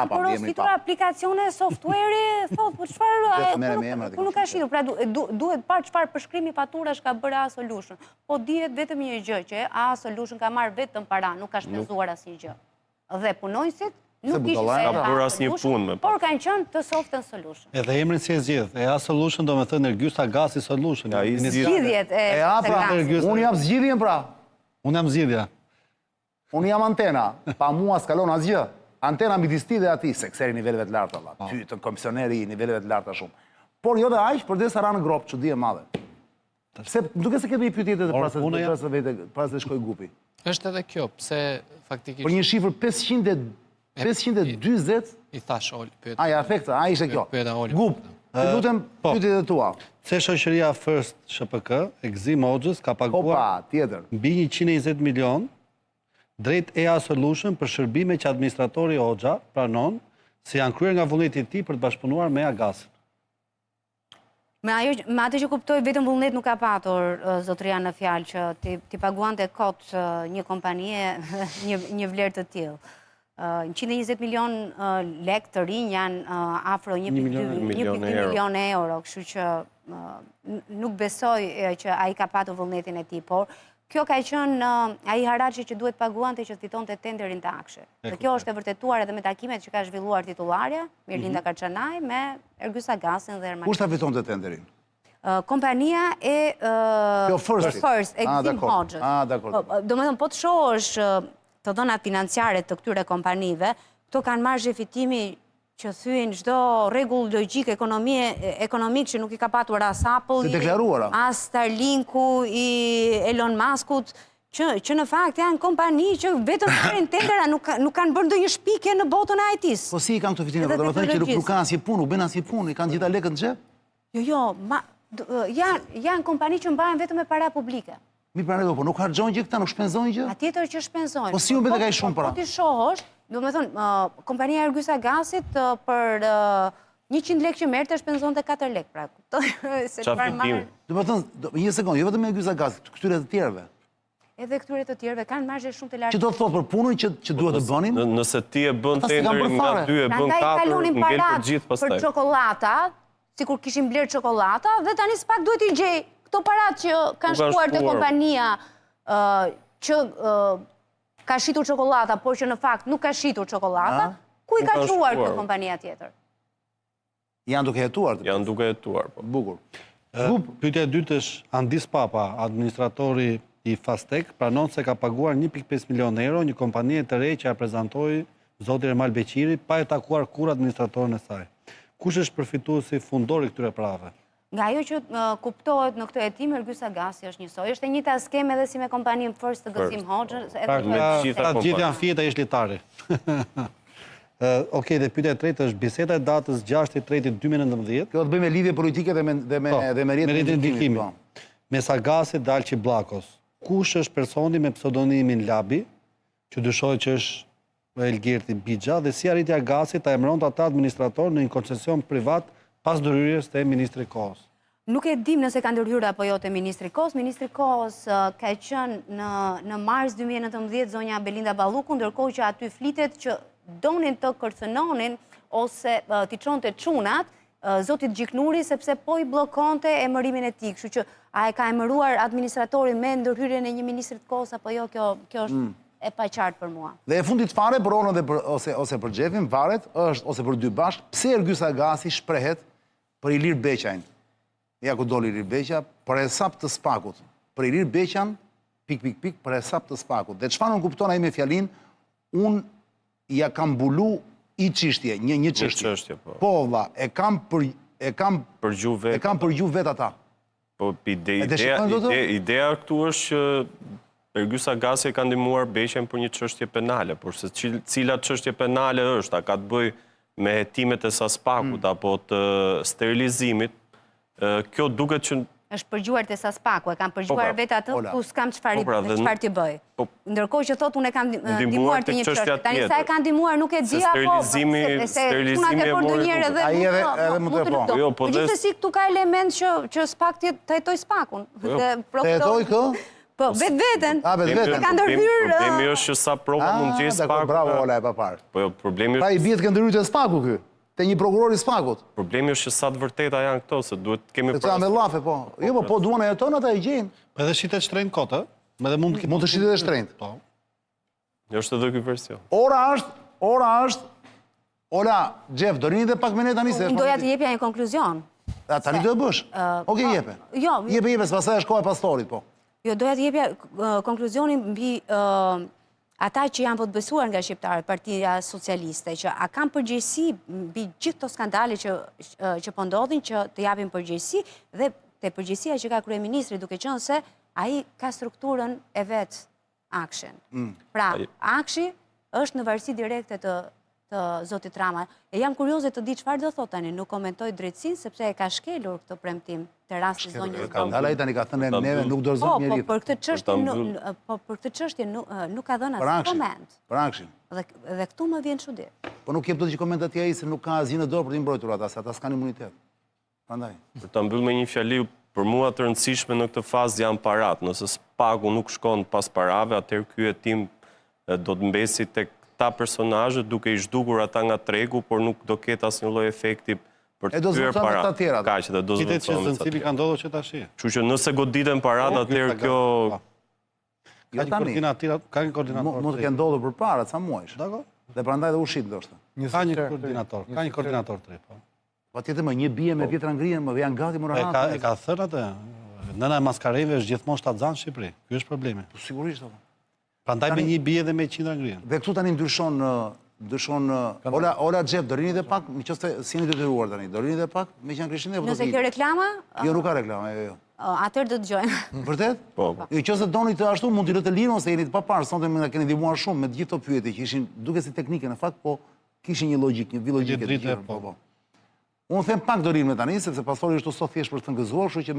S2: porositur aplikacione software, thotë, po çfarë nuk ka shitur, pra duhet parë çfarë përshkrimi faturash ka bërë A Solution. Po dihet vetëm një gjë që A Solution ka marrë vetëm para, nuk ka shpenzuar asnjë gjë. Dhe punonjësit nuk ishin se
S3: ka bërë asnjë punë,
S2: por kanë qenë të Soft Solution.
S5: Edhe emrin si e zgjedh, EA Solution do me thënë Ergysa Gasi Solution.
S2: Zgjidhjet e
S1: Unë jam zgjidhjen pra.
S5: Unë jam zgjidhja.
S1: Unë jam antena, pa mua s'kalon asgjë. Antena midis ti dhe ati, se këseri niveleve të larta, ty të komisioneri i niveleve të larta shumë. Por jo dhe aq, përdesë ra në grop, çudi e madhe. Se duke se kemi një pyetje të pas se shkoj gupi.
S6: Është edhe kjo, pse faktikisht...
S1: Për një shifër 520...
S6: I thash Oli, pyet.
S1: Aja, efekta, a ishte kjo. Gup, të lutem pyetjet e tua.
S5: Se shoqëria First SHPK, Exim Hoxhës, ka paguar mbi 120 milion drejt EA Solution për shërbime që administratori Hoxha pranon se janë kryer nga vullneti i tij për të bashkëpunuar me Agasin.
S2: Me atë që kuptoj, vetëm vullnet nuk ka patur zotëria në fjalë që ti paguante kot një kompanie një vlerë të tillë. 120 milion lek të rinj janë afro 1,2 milion euro, kështu që nuk besoj që ai ka patur vullnetin e tij, por kjo ka qenë ai haraçi që duhet paguante që fitonte tenderin të Akshe. Dhe kjo është e vërtetuar edhe me takimet që ka zhvilluar titullaria, Mirlinda Kaçanaj, me Ergys Agasin dhe Erman.
S1: Kush ta fitonte tenderin?
S2: Kompania e First, e Gzim Hoxhës. Do me thënë, po të shohësh të dhënat financiare të këtyre kompanive, këto kanë marrë fitimi që thyen çdo rregull logjik ekonomik që nuk i ka patur as Apple, as Starlinku, i Elon Muskut, që në fakt janë kompani që vetëm merren tendera, nuk kanë bërë ndonjë shpikje në botën e IT-s.
S1: Po si i kanë këto fitime? Do të thënë që nuk kanë asnjë punë, nuk bën asnjë punë, i kanë gjitha lekët në xhep?
S2: Jo, janë kompani që mbajnë vetëm me para publike.
S1: Mi pra po nuk harxojnë gjë këta, nuk shpenzojnë gjë?
S2: Patjetër që shpenzojnë.
S1: Po si u bë të kaq shumë para?
S2: Po ti shohësh, do të thënë, kompania Ergys Agasit për 100 lekë që merrte shpenzonte 4 lekë, pra. Se çfarë marr.
S1: Do të thënë, një sekondë, jo vetëm Ergys Agasit, këtyre të tjerëve.
S2: Edhe këtyre të tjerëve kanë marrë shumë të lartë.
S1: Që do të thotë për punën që duhet të bënin?
S3: Nëse ti e bën tenderin nga 2 e bën 4, ngel për gjithë pastaj.
S2: Për çokolata, sikur kishin bler çokolata, dhe tani s'pak duhet i gjej këto parat që kanë shkuar te kompania që ka shitur çokolata, por që në fakt nuk ka shitur çokolata, ku i ka shkuar kjo kompania tjetër?
S1: Janë duke jetuar.
S3: Janë duke jetuar, po.
S1: Bukur.
S5: Pyetja e dytë është Andis Papa, administratori i Fastech, pranon se ka paguar 1.5 milion euro një kompanie të re që ja prezantoi zoti Ermal Beqiri pa e takuar kur administratorin e saj. Kush është përfituesi fundor i këtyre parave?
S2: Nga ajo që kuptohet në këtë hetim, Ergys Agasi është njësoj. Është e njëjta skemë edhe si me kompaninë First të Gzim Hoxhës.
S5: Pra gjithë janë fije të jeshitari. Okej, dhe pyetja e tretë është biseda e datës 6/3/2019.
S1: Kjo të bëjmë me lidhje politike dhe me rrjetin ndikimi.
S5: Mes Agasit dhe Alqi Bllakos. Kush është personi me pseudonimin Labi, që dyshohet që është Elgerti Bixha, dhe si arriti Agasi ta emëronte ata administrator në një koncesion privat pas ndërhyrjes te ministri i kohës?
S2: Nuk e dim nëse ka ndërhyrë apo jo te ministri i kohës. Ministri i kohës ka qenë në mars 2019 zonja Belinda Balluku, ndërkohë që aty flitet që donin të kërcënonin ose t'i çonte çunat zotit Gjiknuri, sepse po i bllokonte emërimin e tij. Kështu që a e ka emëruar administratorin me ndërhyrjen e një ministri të kohës apo jo, kjo është e paqartë për mua.
S1: Dhe e fundit fare për Onën ose për Xhefin varet është ose për dy bashkë, pse Ergys Agasi shprehet për Ilir Beqajn. Ja ku doli Ilir Beqa, për hesap të Spakut. Për Ilir Beqan, për hesap të Spakut. Dhe çfarë nuk kupton ai me fjalin, unë ja kam mbulu i çështje, një çështje. Po valla, e kam përgju vet ata.
S3: Po ideja këtu është që Ergys Agasi ka ndihmuar Beqen për një çështje penale, por se cila çështje penale është, a ka të bëjë me hetimet e Saspakut apo të sterilizimit, kjo duket që
S2: është përgjuar te Saspaku, e kam përgjuar vetë atë ku s'kam çfarë t'i bëj. Ndërkohë që thotë unë e kam ndihmuar të një çështje. Tani sa e ka ndihmuar nuk e di apo se punat e ndonjëherë edhe mund të po. Po gjithsesi këtu ka element që Spak të hetoj Spakun.
S1: Të hetoj kë?
S2: Po, vetë-vetën. Ka ndërhyrë.
S3: Problemi është që sa prova mund gjej Spaku.
S1: Bravo, Ola, e papar.
S3: Po, problemi është...
S1: Pra i bie të ndërhyrë te Spaku ky. Te një prokuror i Spakut.
S3: Problemi është që sa të vërteta janë këto, se duhet kemi
S1: pra... me lafe, po. Jo, po duan e jeton ata e gjejnë.
S5: Edhe shitet shtrenjtë kotë, mund
S1: të shitet e shtrenjtë.
S5: Po.
S3: Është edhe ky version.
S1: Ora është, Ola, Xhef, do rini dhe pak me ne tani se...
S2: Unë doja të jepja një konkluzion.
S1: Tani do e bësh? Okej, jepe. Jepe, s'pastaj është koha e pastorit, po.
S2: Jo, doja të jepja konkluzionin mbi ata që janë votbesuar nga shqiptarët, Partia Socialiste, që a kanë përgjegjësi mbi gjithë këto skandale që po ndodhin, që të japin përgjegjësi, dhe te përgjegjësia që ka kryeministri, duke qenë se ai ka strukturën e vet Akshin. Pra, Akshi është në varësi direkte të zotit Rama. E jam kurioze të di çfarë do thotë tani, nuk komentoj drejtësinë sepse e ka shkelur këtë premtim të rastit zonjës.
S1: Skandalai tani ka thënë neve nuk dorëzon njeriu.
S2: Po, për këtë çështje nuk ka dhënë asnjë koment.
S1: Për Akshin.
S2: Dhe këtu më vjen çudi.
S1: Po nuk jep dot që koment atij ai se nuk ka asgjë në dorë për të mbrojtur ata, se ata s'kan imunitet. Prandaj.
S3: Për ta mbyllur me një fjali, për mua të rëndësishme në këtë fazë janë parat. Nëse Spaku nuk shkon pas parave, atëherë ky hetim do të mbesi tek ta personazhe duke i zhdukur ata nga tregu, por nuk do ketë asnjë lloj efekti për të kthyer paratë. Kaq dhe do
S5: zëvendësohen. Citet që zëncimi ka ndodhur që tash.
S3: Kështu që nëse goditen paratë, atëherë kjo
S1: Jo tani.
S5: Ka një koordinator.
S1: Mund të kenë ndodhur përpara ca muajsh.
S5: Dakor.
S1: Dhe prandaj dhe ushit ndoshta.
S5: Ka një koordinator të ri, po.
S1: Patjetër më një bie me tjetra ngrihen, më janë gati më rahat.
S5: E ka thënë atë. Nëna e maskareve është gjithmonë shtatzanë në Shqipëri. Ky është problemi.
S1: Po sigurisht apo.
S5: Prandaj me një bie dhe me 100 ngrihen.
S1: Dhe këtu tani ndryshon Ola Xhep do rini dhe pak, nëse si jeni detyruar tani, do rini dhe pak me që Krishtinë apo do
S2: Nëse kjo reklama,
S1: Jo, nuk ka reklama, jo.
S2: atëherë do të dëgjojmë.
S1: Vërtet?
S3: Po.
S1: Jo, nëse doni të ashtu mund t'i lëtë lirë ose jeni të papar, sonte më keni ndihmuar shumë me të gjithë këto pyetje që ishin duke si teknike në fakt, po kishin një logjik, një logjike të tjera, po. Unë them pak do rinë me tani, sepse pastori është sot thjesht për të ngëzuar, kështu që